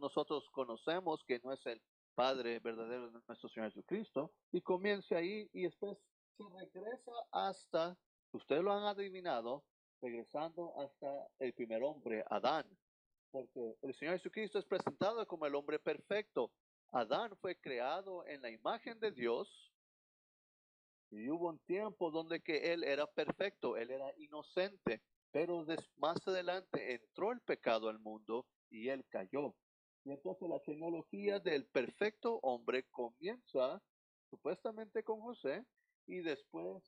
Speaker 3: nosotros conocemos que no es el padre verdadero de nuestro Señor Jesucristo. Y comienza ahí y después se regresa hasta, ustedes lo han adivinado, regresando hasta el primer hombre, Adán. Porque el Señor Jesucristo es presentado como el hombre perfecto. Adán fue creado en la imagen de Dios y hubo un tiempo donde que él era perfecto, él era inocente, pero más adelante entró el pecado al mundo y él cayó. Y entonces la genealogía del perfecto hombre comienza supuestamente con José y después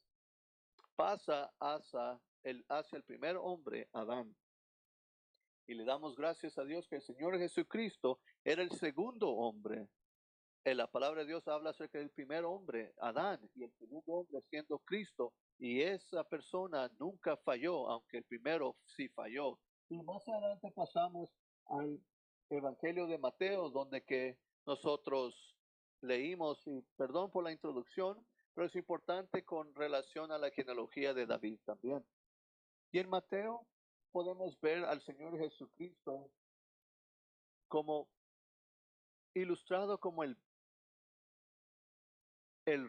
Speaker 3: pasa hacia el primer hombre, Adán. Y le damos gracias a Dios que el Señor Jesucristo era el segundo hombre. En la palabra de Dios habla acerca del primer hombre, Adán, y el segundo hombre siendo Cristo. Y esa persona nunca falló, aunque el primero sí falló. Y más adelante pasamos al Evangelio de Mateo, donde que nosotros leímos, y perdón por la introducción, pero es importante con relación a la genealogía de David también. Y en Mateo podemos ver al Señor Jesucristo como ilustrado como el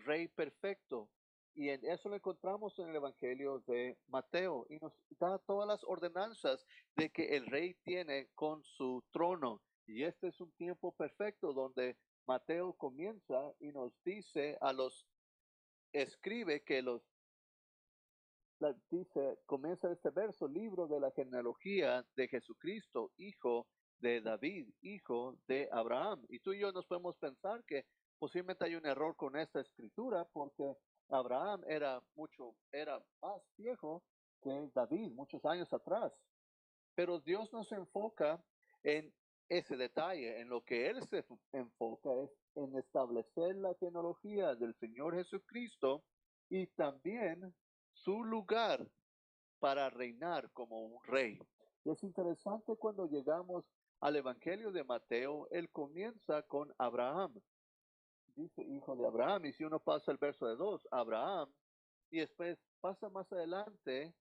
Speaker 3: rey perfecto. Y en eso lo encontramos en el Evangelio de Mateo. Y nos da todas las ordenanzas de que el rey tiene con su trono. Y este es un tiempo perfecto donde Mateo comienza y nos dice escribe que comienza este verso, libro de la genealogía de Jesucristo, hijo de David, hijo de Abraham. Y tú y yo nos podemos pensar que posiblemente hay un error con esta escritura porque Abraham era más viejo que David, muchos años atrás. Pero Dios no se enfoca en ese detalle, en lo que Él se enfoca es en establecer la genealogía del Señor Jesucristo y también su lugar para reinar como un rey. Y es interesante cuando llegamos al Evangelio de Mateo, él comienza con Abraham. Dice hijo de Abraham, y si uno pasa el verso de 2, Abraham, y después pasa más adelante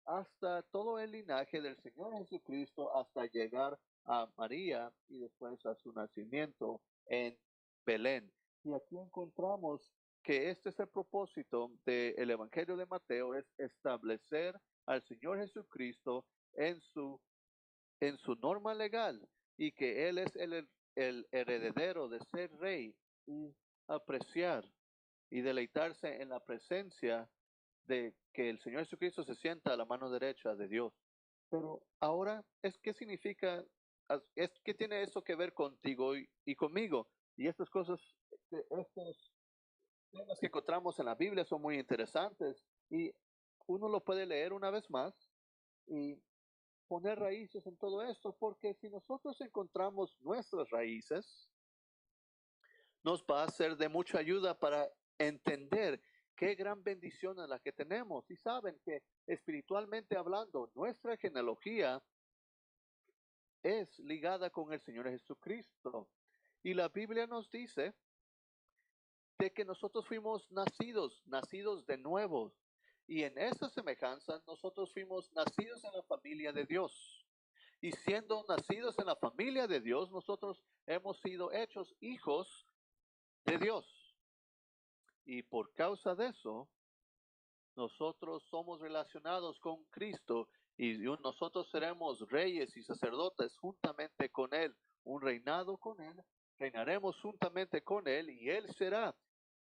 Speaker 3: hasta todo el linaje del Señor Jesucristo hasta llegar a María y después a su nacimiento en Belén. Y aquí encontramos que este es el propósito del Evangelio de Mateo, es establecer al Señor Jesucristo en su norma legal y que Él es el heredero de ser rey y apreciar y deleitarse en la presencia de que el Señor Jesucristo se sienta a la mano derecha de Dios. Pero ahora, ¿qué significa? ¿Qué tiene eso que ver contigo y conmigo? Y estas cosas, estos temas que encontramos en la Biblia son muy interesantes y uno lo puede leer una vez más y poner raíces en todo esto, porque si nosotros encontramos nuestras raíces, nos va a ser de mucha ayuda para entender qué gran bendición es la que tenemos. Y saben que espiritualmente hablando, nuestra genealogía es ligada con el Señor Jesucristo. Y la Biblia nos dice de que nosotros fuimos nacidos de nuevo. Y en esa semejanza, nosotros fuimos nacidos en la familia de Dios. Y siendo nacidos en la familia de Dios, nosotros hemos sido hechos hijos de Dios. Y por causa de eso, nosotros somos relacionados con Cristo y nosotros seremos reyes y sacerdotes juntamente con Él, un reinado con Él, reinaremos juntamente con Él y Él será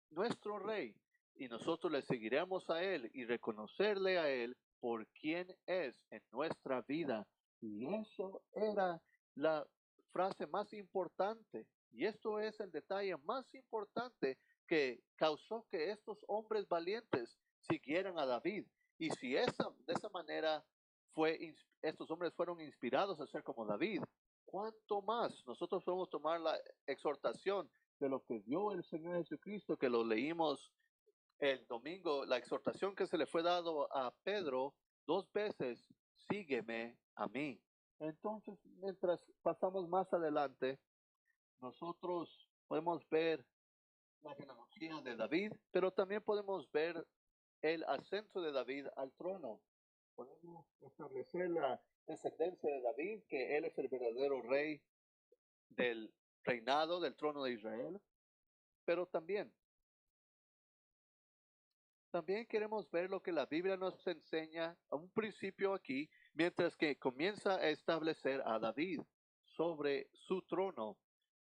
Speaker 3: nuestro rey y nosotros le seguiremos a Él y reconocerle a Él por quien es en nuestra vida. Y eso era la frase más importante y esto es el detalle más importante que causó que estos hombres valientes siguieran a David. Y si de esa manera estos hombres fueron inspirados a ser como David, ¿cuánto más nosotros podemos tomar la exhortación de lo que dio el Señor Jesucristo, que lo leímos el domingo, la exhortación que se le fue dado a Pedro 2 veces, sígueme a mí? Entonces, mientras pasamos más adelante, nosotros podemos ver la genealogía de David, pero también podemos ver el ascenso de David al trono. Podemos establecer la descendencia de David, que él es el verdadero rey del reinado del trono de Israel, pero también queremos ver lo que la Biblia nos enseña a un principio aquí, mientras que comienza a establecer a David sobre su trono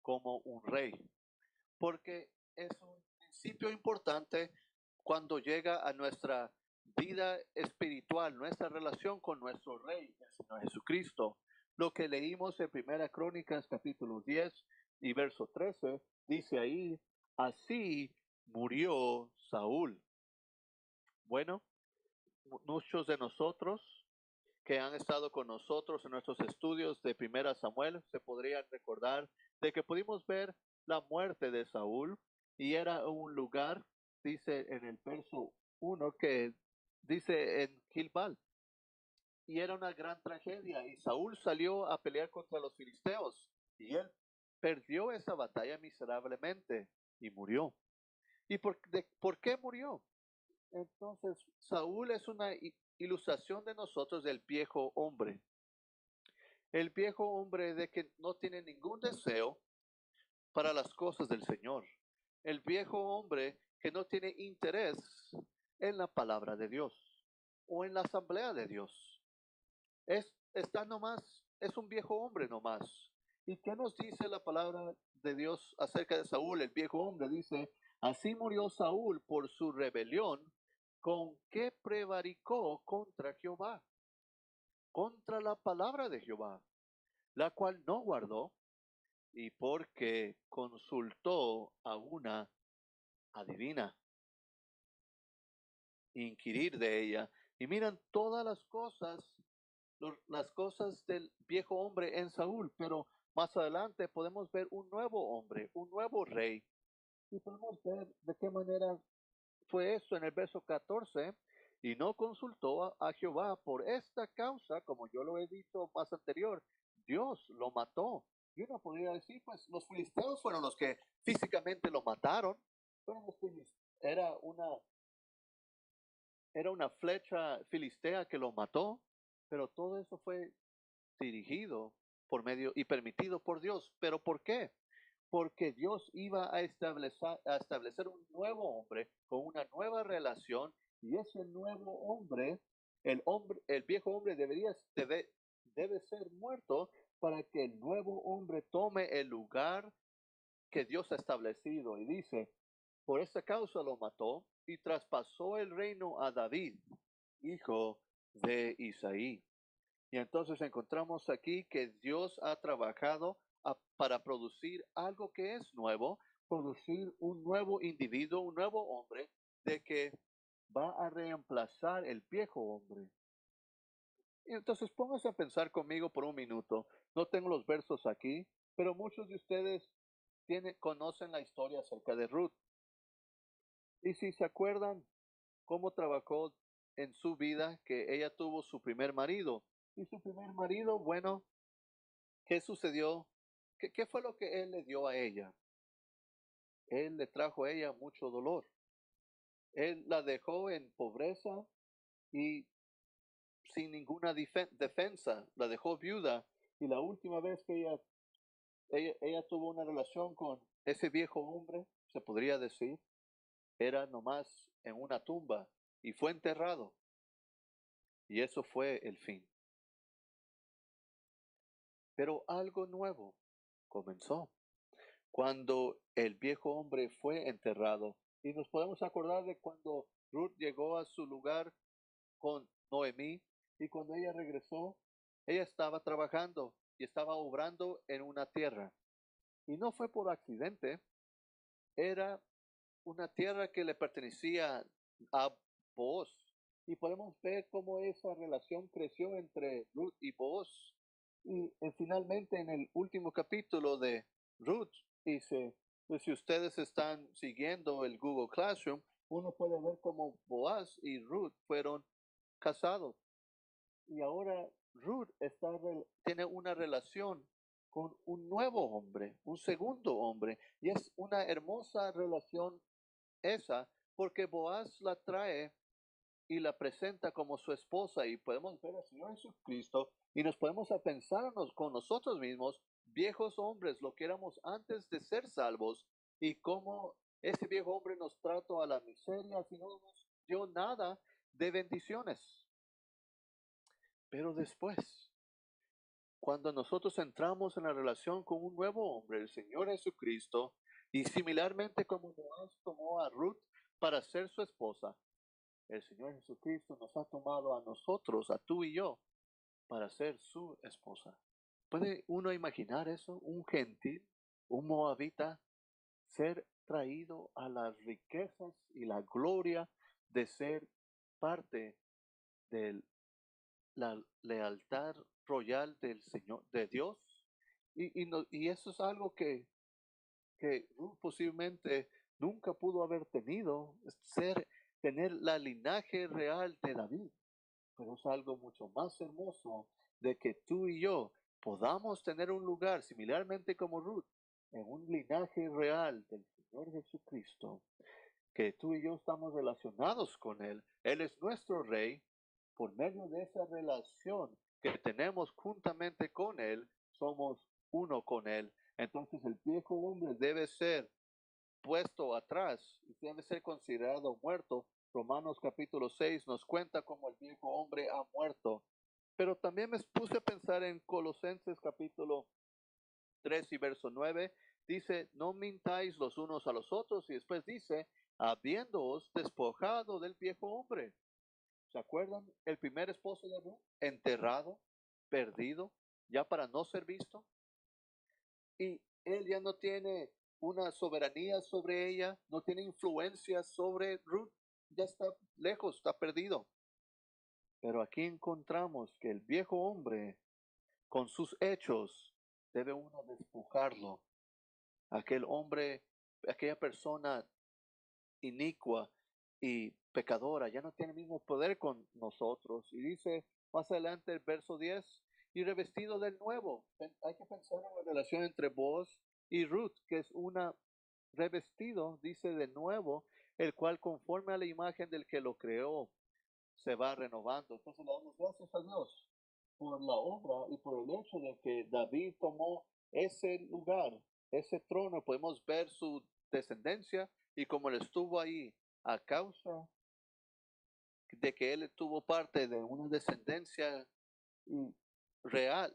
Speaker 3: como un rey, porque es un principio importante cuando llega a nuestra vida espiritual, nuestra relación con nuestro Rey, el Señor Jesucristo. Lo que leímos en Primera Crónicas capítulo 10 y verso 13, dice ahí, así murió Saúl. Bueno, muchos de nosotros que han estado con nosotros en nuestros estudios de Primera Samuel se podrían recordar de que pudimos ver la muerte de Saúl y era un lugar, dice en el verso 1, que dice en Gilgal, y era una gran tragedia y Saúl salió a pelear contra los filisteos y él perdió esa batalla miserablemente y murió. ¿Y por qué murió? Entonces, Saúl es una ilustración de nosotros del viejo hombre. El viejo hombre de que no tiene ningún deseo para las cosas del Señor. El viejo hombre que no tiene interés en la palabra de Dios o en la asamblea de Dios. Es un viejo hombre nomás. ¿Y qué nos dice la palabra de Dios acerca de Saúl? El viejo hombre dice, así murió Saúl por su rebelión, con que prevaricó contra Jehová, contra la palabra de Jehová, la cual no guardó, y porque consultó a una adivina, inquirir de ella. Y miran todas las cosas del viejo hombre en Saúl, pero más adelante podemos ver un nuevo hombre, un nuevo rey. Y podemos ver de qué manera fue esto en el verso 14. Y no consultó a Jehová por esta causa, como yo lo he dicho más anterior, Dios lo mató. Y uno podría decir, pues los filisteos fueron los que físicamente lo mataron. Era una flecha filistea que lo mató, pero todo eso fue dirigido por medio y permitido por Dios. ¿Pero por qué? Porque Dios iba a establecer un nuevo hombre con una nueva relación, y ese nuevo hombre, el viejo hombre debe ser muerto para que el nuevo hombre tome el lugar que Dios ha establecido. Y dice, por esta causa lo mató y traspasó el reino a David, hijo de Isaí. Y entonces encontramos aquí que Dios ha trabajado para producir algo que es nuevo, producir un nuevo individuo, un nuevo hombre, de que va a reemplazar el viejo hombre. Y entonces pónganse a pensar conmigo por un minuto. No tengo los versos aquí, pero muchos de ustedes conocen la historia acerca de Ruth. Y si se acuerdan cómo trabajó en su vida, que ella tuvo su primer marido. Y su primer marido, bueno, ¿qué sucedió? ¿Qué fue lo que él le dio a ella? Él le trajo a ella mucho dolor. Él la dejó en pobreza y sin ninguna defensa. La dejó viuda. Y la última vez que ella tuvo una relación con ese viejo hombre, se podría decir, era nomás en una tumba y fue enterrado. Y eso fue el fin. Pero algo nuevo comenzó cuando el viejo hombre fue enterrado. Y nos podemos acordar de cuando Ruth llegó a su lugar con Noemí, y cuando ella regresó, ella estaba trabajando y estaba obrando en una tierra. Y no fue por accidente, era una tierra que le pertenecía a Booz. Y podemos ver cómo esa relación creció entre Ruth y Booz. Y finalmente en el último capítulo de Ruth dice, pues si ustedes están siguiendo el Google Classroom, uno puede ver cómo Boaz y Ruth fueron casados. Y ahora Ruth tiene una relación con un nuevo hombre, un segundo hombre. Y es una hermosa relación esa, porque Boaz la trae y la presenta como su esposa, y podemos ver al Señor Jesucristo y nos podemos a pensarnos con nosotros mismos, viejos hombres, lo que éramos antes de ser salvos, y cómo ese viejo hombre nos trató a la miseria y no nos dio nada de bendiciones. Pero después, cuando nosotros entramos en la relación con un nuevo hombre, el Señor Jesucristo, y similarmente como Boaz tomó a Ruth para ser su esposa, el Señor Jesucristo nos ha tomado a nosotros, a tú y yo, para ser su esposa. ¿Puede uno imaginar eso? Un gentil, un moabita, ser traído a las riquezas y la gloria de ser parte de la lealtad royal del Señor, de Dios. Y eso es algo que posiblemente nunca pudo haber tenido, tener la linaje real de David. Pero es algo mucho más hermoso de que tú y yo podamos tener un lugar similarmente como Ruth, en un linaje real del Señor Jesucristo, que tú y yo estamos relacionados con Él. Él es nuestro Rey. Por medio de esa relación que tenemos juntamente con Él, somos uno con Él. Entonces el viejo hombre debe ser puesto atrás y debe ser considerado muerto. Romanos capítulo 6 nos cuenta cómo el viejo hombre ha muerto. Pero también me puse a pensar en Colosenses capítulo 3 y verso 9. Dice, no mintáis los unos a los otros. Y después dice, habiéndoos despojado del viejo hombre. ¿Se acuerdan? El primer esposo de Ruth, enterrado, perdido, ya para no ser visto. Y él ya no tiene una soberanía sobre ella, no tiene influencia sobre Ruth, ya está lejos, está perdido. Pero aquí encontramos que el viejo hombre, con sus hechos, debe uno despojarlo. Aquel hombre, aquella persona inicua y pecadora, ya no tiene el mismo poder con nosotros. Y dice más adelante el verso 10, y revestido del nuevo. Hay que pensar en la relación entre Boaz y Ruth, que es una revestido, dice, de nuevo, el cual conforme a la imagen del que lo creó, se va renovando. Entonces le damos gracias a Dios por la obra y por el hecho de que David tomó ese lugar, ese trono. Podemos ver su descendencia y como él estuvo ahí a causa de que él tuvo parte de una descendencia real,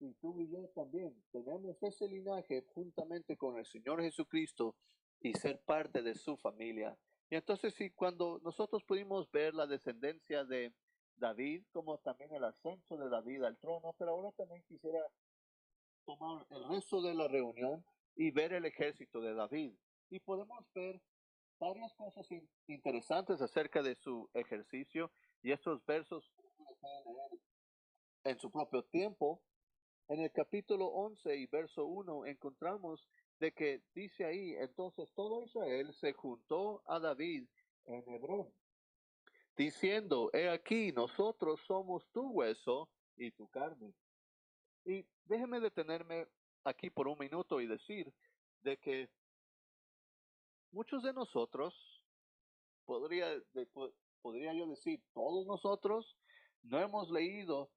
Speaker 3: y tú y yo también tenemos ese linaje juntamente con el Señor Jesucristo y ser parte de su familia. Y entonces, sí, cuando nosotros pudimos ver la descendencia de David, como también el ascenso de David al trono, pero ahora también quisiera tomar el resto de la reunión y ver el ejército de David. Y podemos ver varias cosas interesantes acerca de su ejercicio, y estos versos en su propio tiempo. En el capítulo 11 y verso 1 encontramos de que dice ahí, entonces todo Israel se juntó a David en Hebrón, diciendo, he aquí, nosotros somos tu hueso y tu carne. Y déjeme detenerme aquí por un minuto y decir de que muchos de nosotros, podría yo decir, todos nosotros, no hemos leído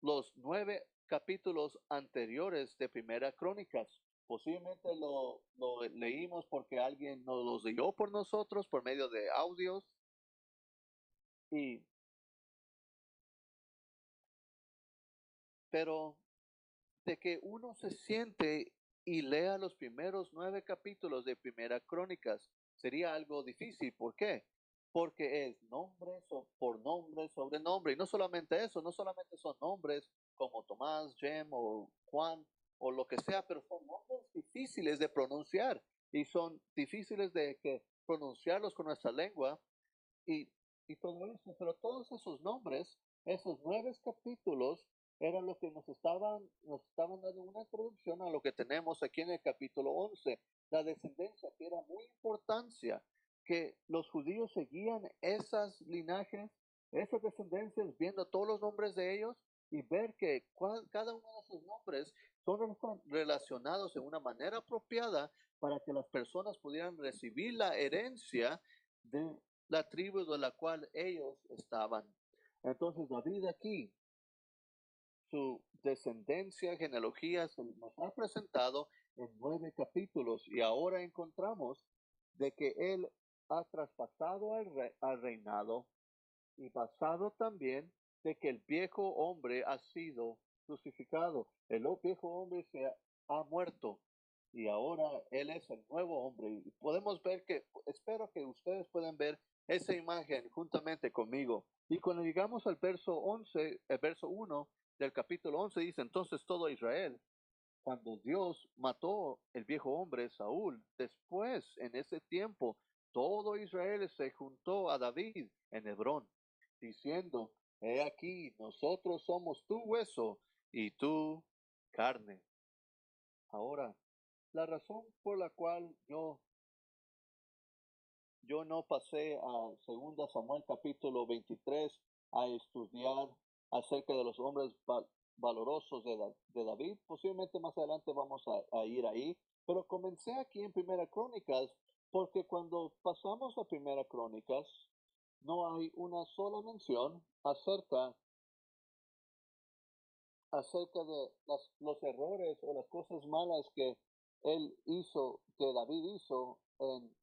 Speaker 3: los 9 capítulos anteriores de Primera Crónicas. Posiblemente lo leímos porque alguien nos los leyó por nosotros por medio de audios. Pero de que uno se siente y lea los primeros 9 capítulos de Primera Crónicas sería algo difícil. ¿Por qué? Porque es nombre por nombre sobre nombre. Y no solamente eso, no solamente son nombres como Tomás, Jem o Juan o lo que sea, pero son nombres difíciles de pronunciar y son difíciles de pronunciarlos con nuestra lengua y, y todo eso. Pero todos esos nombres, esos 9 capítulos, eran lo que nos estaban dando una introducción a lo que tenemos aquí en el capítulo 11, la descendencia, que era muy importancia, que los judíos seguían esas linajes, esas descendencias, viendo todos los nombres de ellos y ver que cada uno de esos nombres son relacionados de una manera apropiada para que las personas pudieran recibir la herencia de la tribu de la cual ellos estaban. Entonces David aquí, su descendencia, genealogía, se nos ha presentado en 9 capítulos y ahora encontramos de que él ha traspasado al reinado y pasado también de que el viejo hombre ha sido crucificado. El viejo hombre se ha muerto y ahora él es el nuevo hombre. Y podemos ver que, espero que ustedes puedan ver esa imagen juntamente conmigo. Y cuando llegamos al verso 11, el verso 1 del capítulo 11 dice, entonces todo Israel, cuando Dios mató el viejo hombre Saúl, después en ese tiempo, todo Israel se juntó a David en Hebrón, diciendo, he aquí, nosotros somos tu hueso y tu carne. Ahora, la razón por la cual yo no pasé a 2 Samuel capítulo 23 a estudiar acerca de los hombres valorosos de David. Posiblemente más adelante vamos a ir ahí, pero comencé aquí en Primera Crónicas porque cuando pasamos a Primera Crónicas no hay una sola mención acerca de los errores o las cosas malas que David hizo en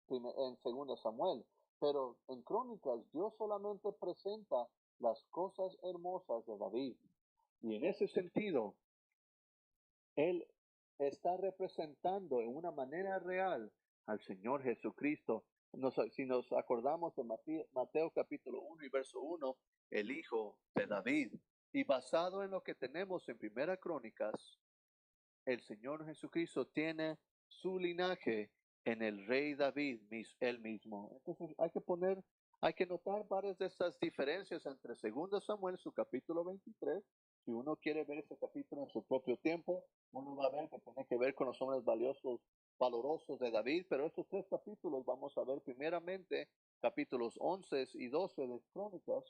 Speaker 3: 2 Samuel, pero en Crónicas Dios solamente presenta las cosas hermosas de David. Y en ese sentido, Él está representando en una manera real al Señor Jesucristo. Si nos acordamos de Mateo capítulo 1 y verso 1, el Hijo de David. Y basado en lo que tenemos en Primera Crónicas, el Señor Jesucristo tiene su linaje en el rey David, él mismo. Entonces hay que notar varias de estas diferencias entre 2 Samuel, su capítulo 23. Si uno quiere ver ese capítulo en su propio tiempo, uno va a ver que tiene que ver con los hombres valorosos de David, pero estos 3 capítulos vamos a ver primeramente capítulos 11 y 12 de Crónicas.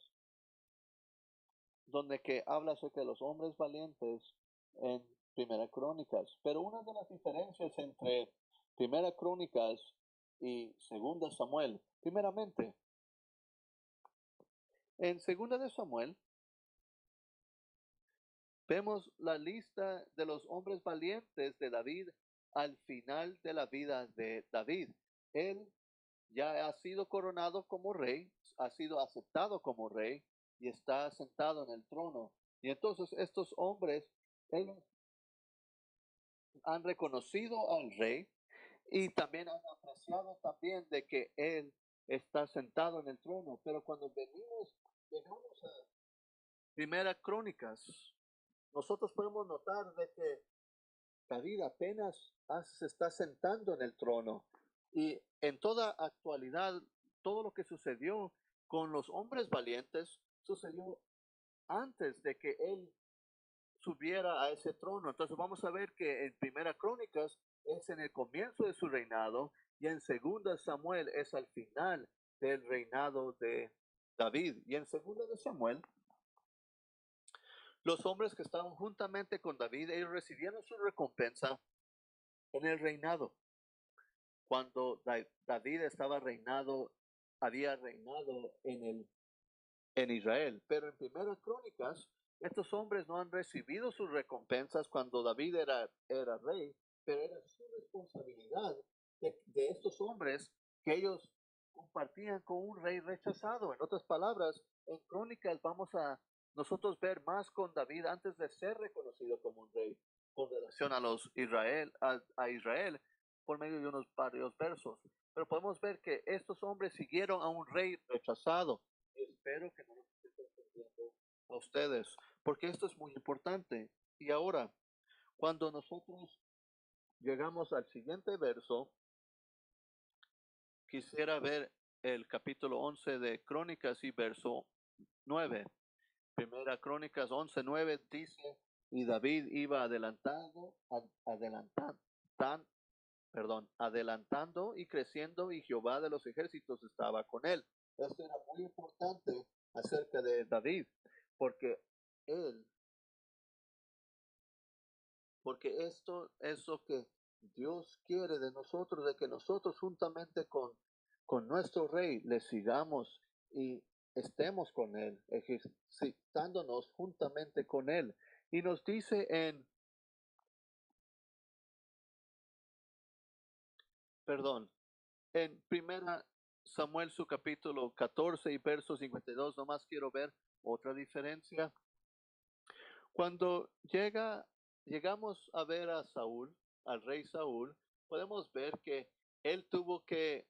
Speaker 3: donde que habla acerca de los hombres valientes en Primera Crónicas. Pero una de las diferencias entre Primera Crónicas y Segunda Samuel, primeramente, en Segunda de Samuel vemos la lista de los hombres valientes de David al final de la vida de David. Él ya ha sido coronado como rey, ha sido aceptado como rey y está sentado en el trono. Y entonces estos hombres, ellos han reconocido al rey y también han apreciado también de que él está sentado en el trono. Pero cuando llegamos a Primera Crónicas, nosotros podemos notar de que David apenas se está sentando en el trono. Y en toda actualidad, todo lo que sucedió con los hombres valientes sucedió antes de que él subiera a ese trono. Entonces vamos a ver que en Primera Crónicas es en el comienzo de su reinado y en Segunda Samuel es al final del reinado de David. Y en Segunda de Samuel, los hombres que estaban juntamente con David, ellos recibieron su recompensa en el reinado. Cuando David estaba había reinado en Israel. Pero en Primera Crónicas, estos hombres no han recibido sus recompensas cuando David era rey, pero era su responsabilidad de estos hombres que ellos compartían con un rey rechazado. En otras palabras, en Crónicas vamos a nosotros ver más con David antes de ser reconocido como un rey con relación a Israel por medio de unos varios versos. Pero podemos ver que estos hombres siguieron a un rey rechazado. Espero que no nos esté confundiendo a ustedes, porque esto es muy importante. Y ahora, cuando nosotros llegamos al siguiente verso, quisiera ver el capítulo 11 de Crónicas y verso 9. Primera Crónicas 11:9 dice, y David iba adelantando y creciendo, y Jehová de los ejércitos estaba con él. Esto era muy importante acerca de David, porque esto es lo que Dios quiere de nosotros, de que nosotros juntamente con nuestro rey le sigamos y estemos con él, ejercitándonos juntamente con él. Y nos dice en Primera Samuel su capítulo 14 y verso 52, nomás quiero ver otra diferencia. Cuando llegamos a ver a Saúl, al rey Saúl, podemos ver que él tuvo que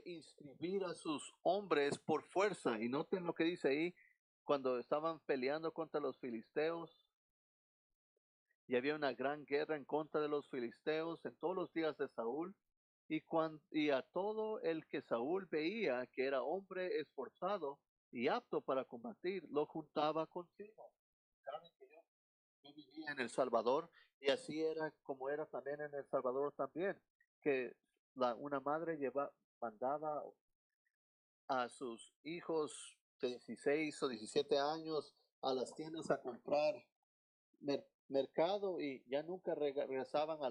Speaker 3: inscribir a sus hombres por fuerza. Y noten lo que dice ahí, cuando estaban peleando contra los filisteos, y había una gran guerra en contra de los filisteos en todos los días de Saúl, y a todo el que Saúl veía que era hombre esforzado y apto para combatir, lo juntaba consigo. Saben que yo vivía en El Salvador, y así era como era también en El Salvador también, que una madre mandaba a sus hijos de 16 o 17 años a las tiendas a comprar mercado, y ya nunca regresaban a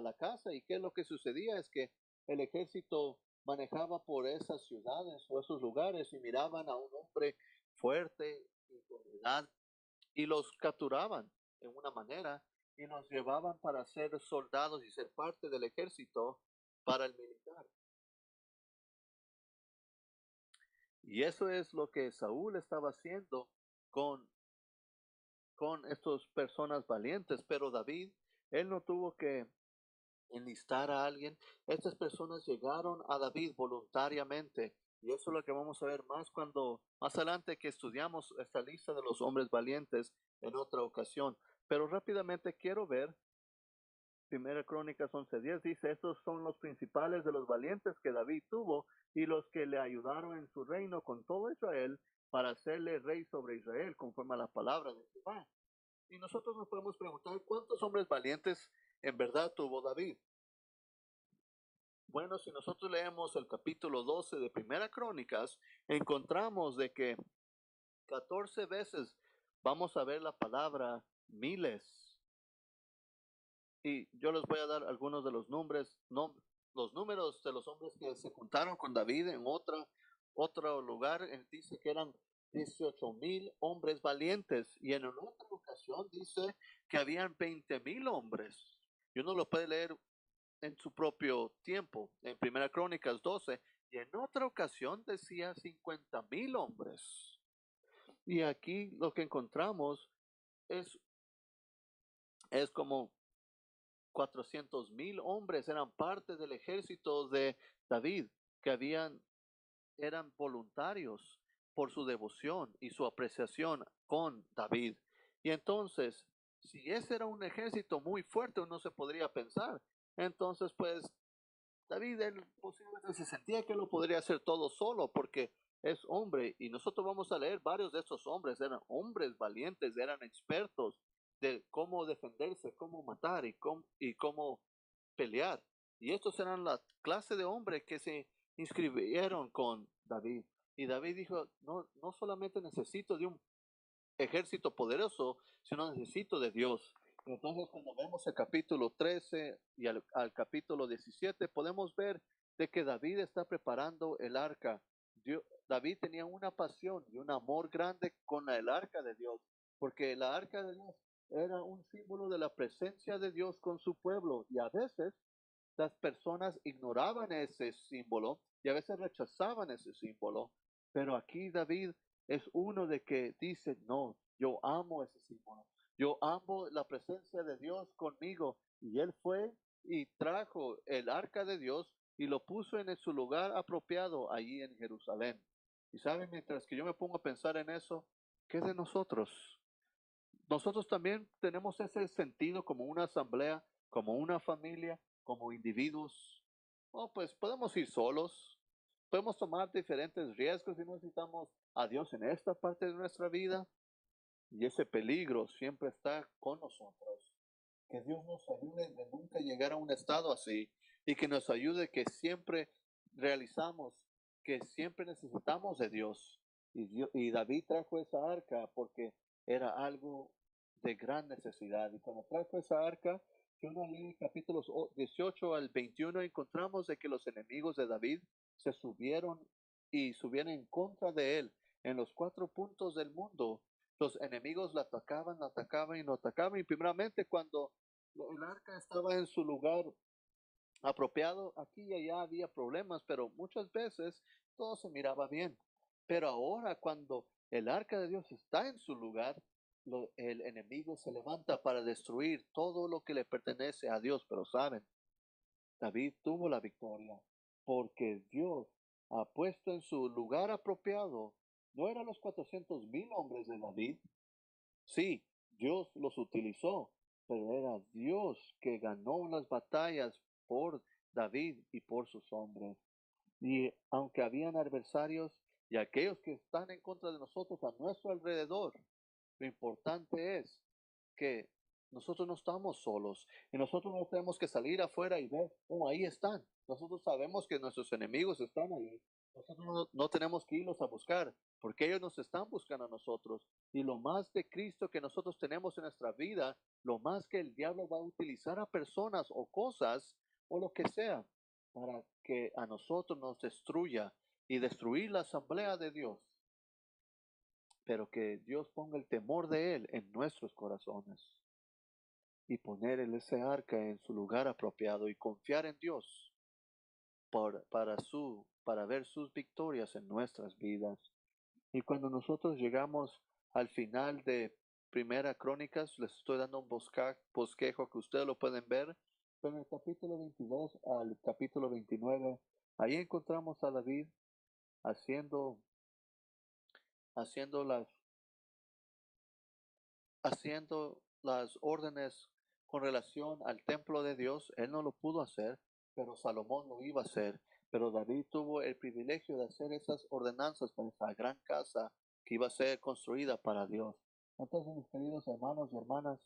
Speaker 3: la casa. ¿Y qué es lo que sucedía? Es que el ejército manejaba por esas ciudades o esos lugares y miraban a un hombre fuerte y con edad y los capturaban en una manera y nos llevaban para ser soldados y ser parte del ejército para el militar. Y eso es lo que Saúl estaba haciendo con estas personas valientes. Pero David, él no tuvo que enlistar a alguien. Estas personas llegaron a David voluntariamente. Y eso es lo que vamos a ver más adelante que estudiamos esta lista de los hombres valientes en otra ocasión. Pero rápidamente quiero ver Primera Crónicas 11:10 dice, estos son los principales de los valientes que David tuvo y los que le ayudaron en su reino con todo Israel para hacerle rey sobre Israel conforme a la palabra de Jehová. Y nosotros nos podemos preguntar, ¿cuántos hombres valientes en verdad tuvo David? Bueno, si nosotros leemos el capítulo 12 de Primera Crónicas, encontramos de que 14 veces vamos a ver la palabra miles. Y yo les voy a dar algunos de los nombres, los números de los hombres que se juntaron con David en otro lugar. Dice que eran 18,000 hombres valientes. Y en otra ocasión dice que habían 20,000 hombres. Y uno lo puede leer en su propio tiempo, en Primera Crónicas 12. Y en otra ocasión decía 50,000 hombres. Y aquí lo que encontramos es como 400,000 hombres eran parte del ejército de David, que eran voluntarios por su devoción y su apreciación con David. Y entonces, si ese era un ejército muy fuerte, uno se podría pensar, entonces pues David, él posiblemente se sentía que lo podría hacer todo solo porque es hombre. Y nosotros vamos a leer varios de estos hombres. Eran hombres valientes, eran expertos de cómo defenderse, cómo matar y cómo pelear. Y estos eran la clase de hombres que se inscribieron con David. Y David dijo, no, no solamente necesito de un ejército poderoso, sino necesito de Dios. Entonces, cuando vemos el capítulo 13 y al capítulo 17, podemos ver de que David está preparando el arca. David tenía una pasión y un amor grande con el arca de Dios, porque la arca de Dios era un símbolo de la presencia de Dios con su pueblo, y a veces las personas ignoraban ese símbolo y a veces rechazaban ese símbolo. Pero aquí David es uno de que dice, no, yo amo ese símbolo. Yo amo la presencia de Dios conmigo. Y él fue y trajo el arca de Dios y lo puso en su lugar apropiado allí en Jerusalén. Y saben, mientras que yo me pongo a pensar en eso, ¿qué de nosotros? Nosotros también tenemos ese sentido como una asamblea, como una familia, como individuos. Oh, pues podemos ir solos, podemos tomar diferentes riesgos y no necesitamos a Dios en esta parte de nuestra vida. Y ese peligro siempre está con nosotros. Que Dios nos ayude de nunca llegar a un estado así y que nos ayude que siempre realizamos, que siempre necesitamos de Dios. Y David trajo esa arca porque era algo de gran necesidad. Y cuando trajo esa arca, si uno lee capítulos 18 al 21, encontramos de que los enemigos de David se subieron en contra de él en los 4 puntos del mundo. Los enemigos la atacaban y lo atacaban. Y primeramente cuando el arca estaba en su lugar apropiado, aquí y allá había problemas, pero muchas veces todo se miraba bien. Pero ahora cuando el arca de Dios está en su lugar, el enemigo se levanta para destruir todo lo que le pertenece a Dios. Pero saben, David tuvo la victoria porque Dios ha puesto en su lugar apropiado. No eran los 400,000 hombres de David. Sí, Dios los utilizó, pero era Dios que ganó las batallas por David y por sus hombres. Y aunque habían adversarios y aquellos que están en contra de nosotros a nuestro alrededor, lo importante es que nosotros no estamos solos y nosotros no tenemos que salir afuera y ver, oh, ahí están. Nosotros sabemos que nuestros enemigos están ahí. Nosotros no tenemos que irlos a buscar porque ellos nos están buscando a nosotros. Y lo más de Cristo que nosotros tenemos en nuestra vida, lo más que el diablo va a utilizar a personas o cosas o lo que sea para que a nosotros nos destruya y destruir la asamblea de Dios, pero que Dios ponga el temor de Él en nuestros corazones y poner ese arca en su lugar apropiado y confiar en Dios para ver sus victorias en nuestras vidas. Y cuando nosotros llegamos al final de Primera Crónicas, les estoy dando un bosquejo que ustedes lo pueden ver, pero en el capítulo 22 al capítulo 29, ahí encontramos a David haciendo haciendo las haciendo las órdenes con relación al templo de Dios. Él no lo pudo hacer, pero Salomón lo iba a hacer. Pero David tuvo el privilegio de hacer esas ordenanzas para esa gran casa que iba a ser construida para Dios. Entonces, mis queridos hermanos y hermanas,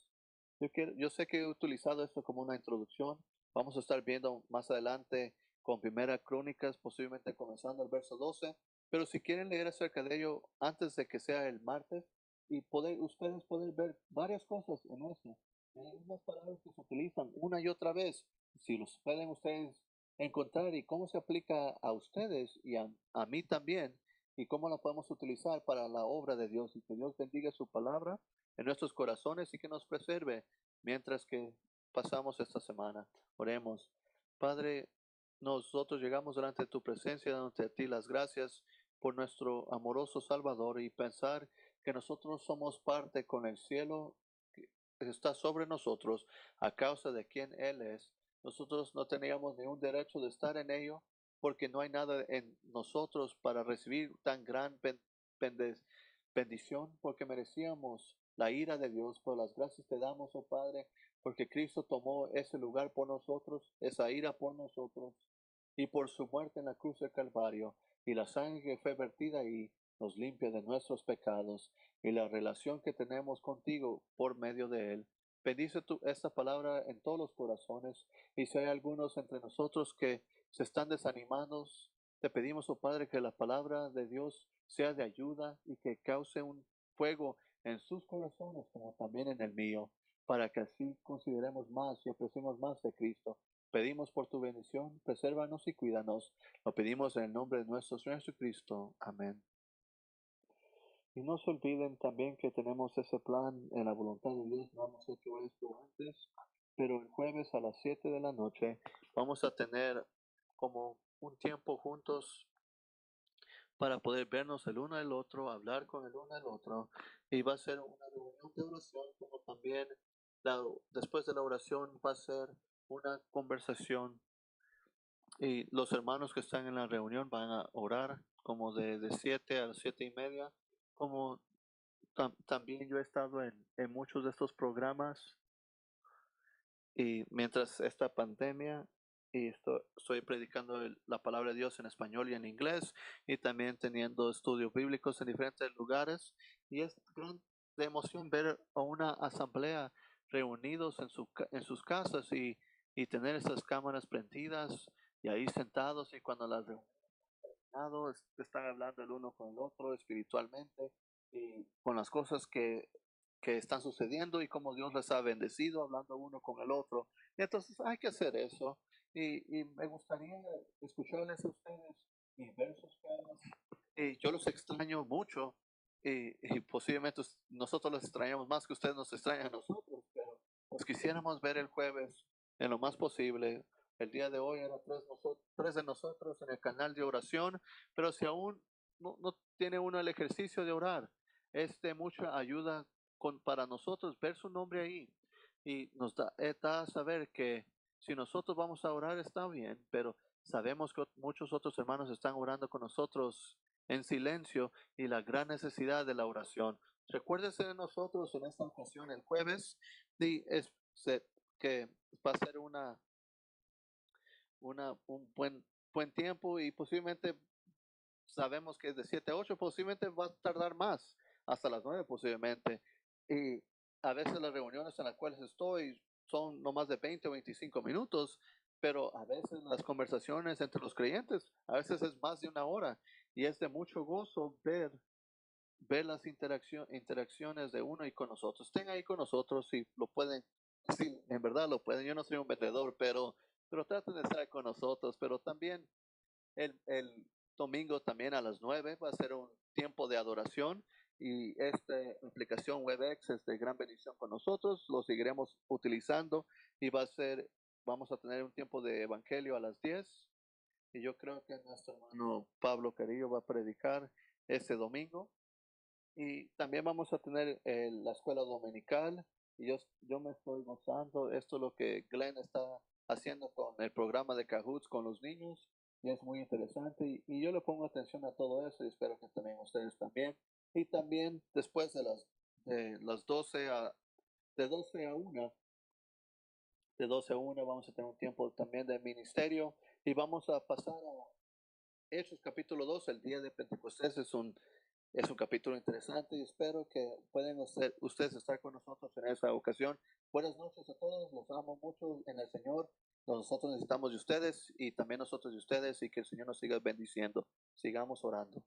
Speaker 3: yo sé que he utilizado esto como una introducción. Vamos a estar viendo más adelante con Primera Crónicas, posiblemente comenzando el verso 12. Pero si quieren leer acerca de ello antes de que sea el martes, y ustedes pueden ver varias cosas en eso. Hay unas palabras que se utilizan una y otra vez. Si los pueden ustedes encontrar y cómo se aplica a ustedes y a mí también, y cómo la podemos utilizar para la obra de Dios. Y que Dios bendiga su palabra en nuestros corazones y que nos preserve mientras que pasamos esta semana. Oremos. Padre, nosotros llegamos delante de tu presencia, dándote a ti las gracias por nuestro amoroso Salvador y pensar que nosotros somos parte con el cielo que está sobre nosotros a causa de quien Él es. Nosotros no teníamos ni un derecho de estar en ello porque no hay nada en nosotros para recibir tan gran bendición, porque merecíamos la ira de Dios. Por las gracias te damos, oh Padre, porque Cristo tomó ese lugar por nosotros, esa ira por nosotros, y por su muerte en la cruz del Calvario, y la sangre que fue vertida ahí nos limpia de nuestros pecados, y la relación que tenemos contigo por medio de Él. Bendice esta palabra en todos los corazones, y si hay algunos entre nosotros que se están desanimando, te pedimos, oh Padre, que la palabra de Dios sea de ayuda y que cause un fuego en sus corazones como también en el mío, para que así consideremos más y apreciemos más de Cristo. Pedimos por tu bendición, presérvanos y cuídanos. Lo pedimos en el nombre de nuestro Señor Jesucristo. Amén. Y no se olviden también que tenemos ese plan en la voluntad de Dios. No hemos hecho esto antes, pero el jueves a las 7 de la noche vamos a tener como un tiempo juntos para poder vernos el uno al otro, hablar con el uno al otro. Y va a ser una reunión de oración, como también después de la oración va a ser una conversación. Y los hermanos que están en la reunión van a orar como de 7 a 7:30. Como también yo he estado en muchos de estos programas y mientras esta pandemia y estoy predicando la palabra de Dios en español y en inglés y también teniendo estudios bíblicos en diferentes lugares y es gran de emoción ver a una asamblea reunidos en sus casas y tener esas cámaras prendidas y ahí sentados y cuando las reuniones están hablando el uno con el otro espiritualmente y con las cosas que están sucediendo y cómo Dios les ha bendecido hablando uno con el otro. Y entonces hay que hacer eso. Y me gustaría escucharles a ustedes y ver sus caras. Y yo los extraño mucho. Y posiblemente nosotros los extrañamos más que ustedes nos extrañan a nosotros, pero los quisiéramos ver el jueves en lo más posible. El día de hoy eran tres de nosotros en el canal de oración, pero si aún no tiene uno el ejercicio de orar, es de mucha ayuda para nosotros ver su nombre ahí. Y nos da a saber que si nosotros vamos a orar está bien, pero sabemos que muchos otros hermanos están orando con nosotros en silencio y la gran necesidad de la oración. Recuérdese de nosotros en esta ocasión el jueves que va a ser un buen tiempo y posiblemente sabemos que es de 7 a 8, posiblemente va a tardar más, hasta las 9 posiblemente. Y a veces las reuniones en las cuales estoy son no más de 20 o 25 minutos, pero a veces las conversaciones entre los creyentes, a veces es más de una hora y es de mucho gozo ver las interacciones de uno y con nosotros. Estén ahí con nosotros si lo pueden, si en verdad lo pueden. Yo no soy un vendedor, pero traten de estar con nosotros, pero también el domingo también a las 9 va a ser un tiempo de adoración y esta aplicación WebEx es de gran bendición con nosotros, lo seguiremos utilizando y vamos a tener un tiempo de evangelio a las 10 y yo creo que nuestro hermano Pablo Carillo va a predicar este domingo y también vamos a tener la escuela dominical y yo me estoy gozando, esto es lo que Glenn está haciendo con el programa de Cahoots con los niños y es muy interesante y yo le pongo atención a todo eso y espero que también ustedes también. Y también después de las 12 de 12 a 1, de 12 a 1 vamos a tener un tiempo también de ministerio y vamos a pasar a Hechos capítulo 2, el día de Pentecostés es un capítulo interesante y espero que puedan ustedes estar con nosotros en esa ocasión. Buenas noches a todos, los amo mucho en el Señor Nosotros necesitamos de ustedes y también nosotros de ustedes y que el Señor nos siga bendiciendo. Sigamos orando.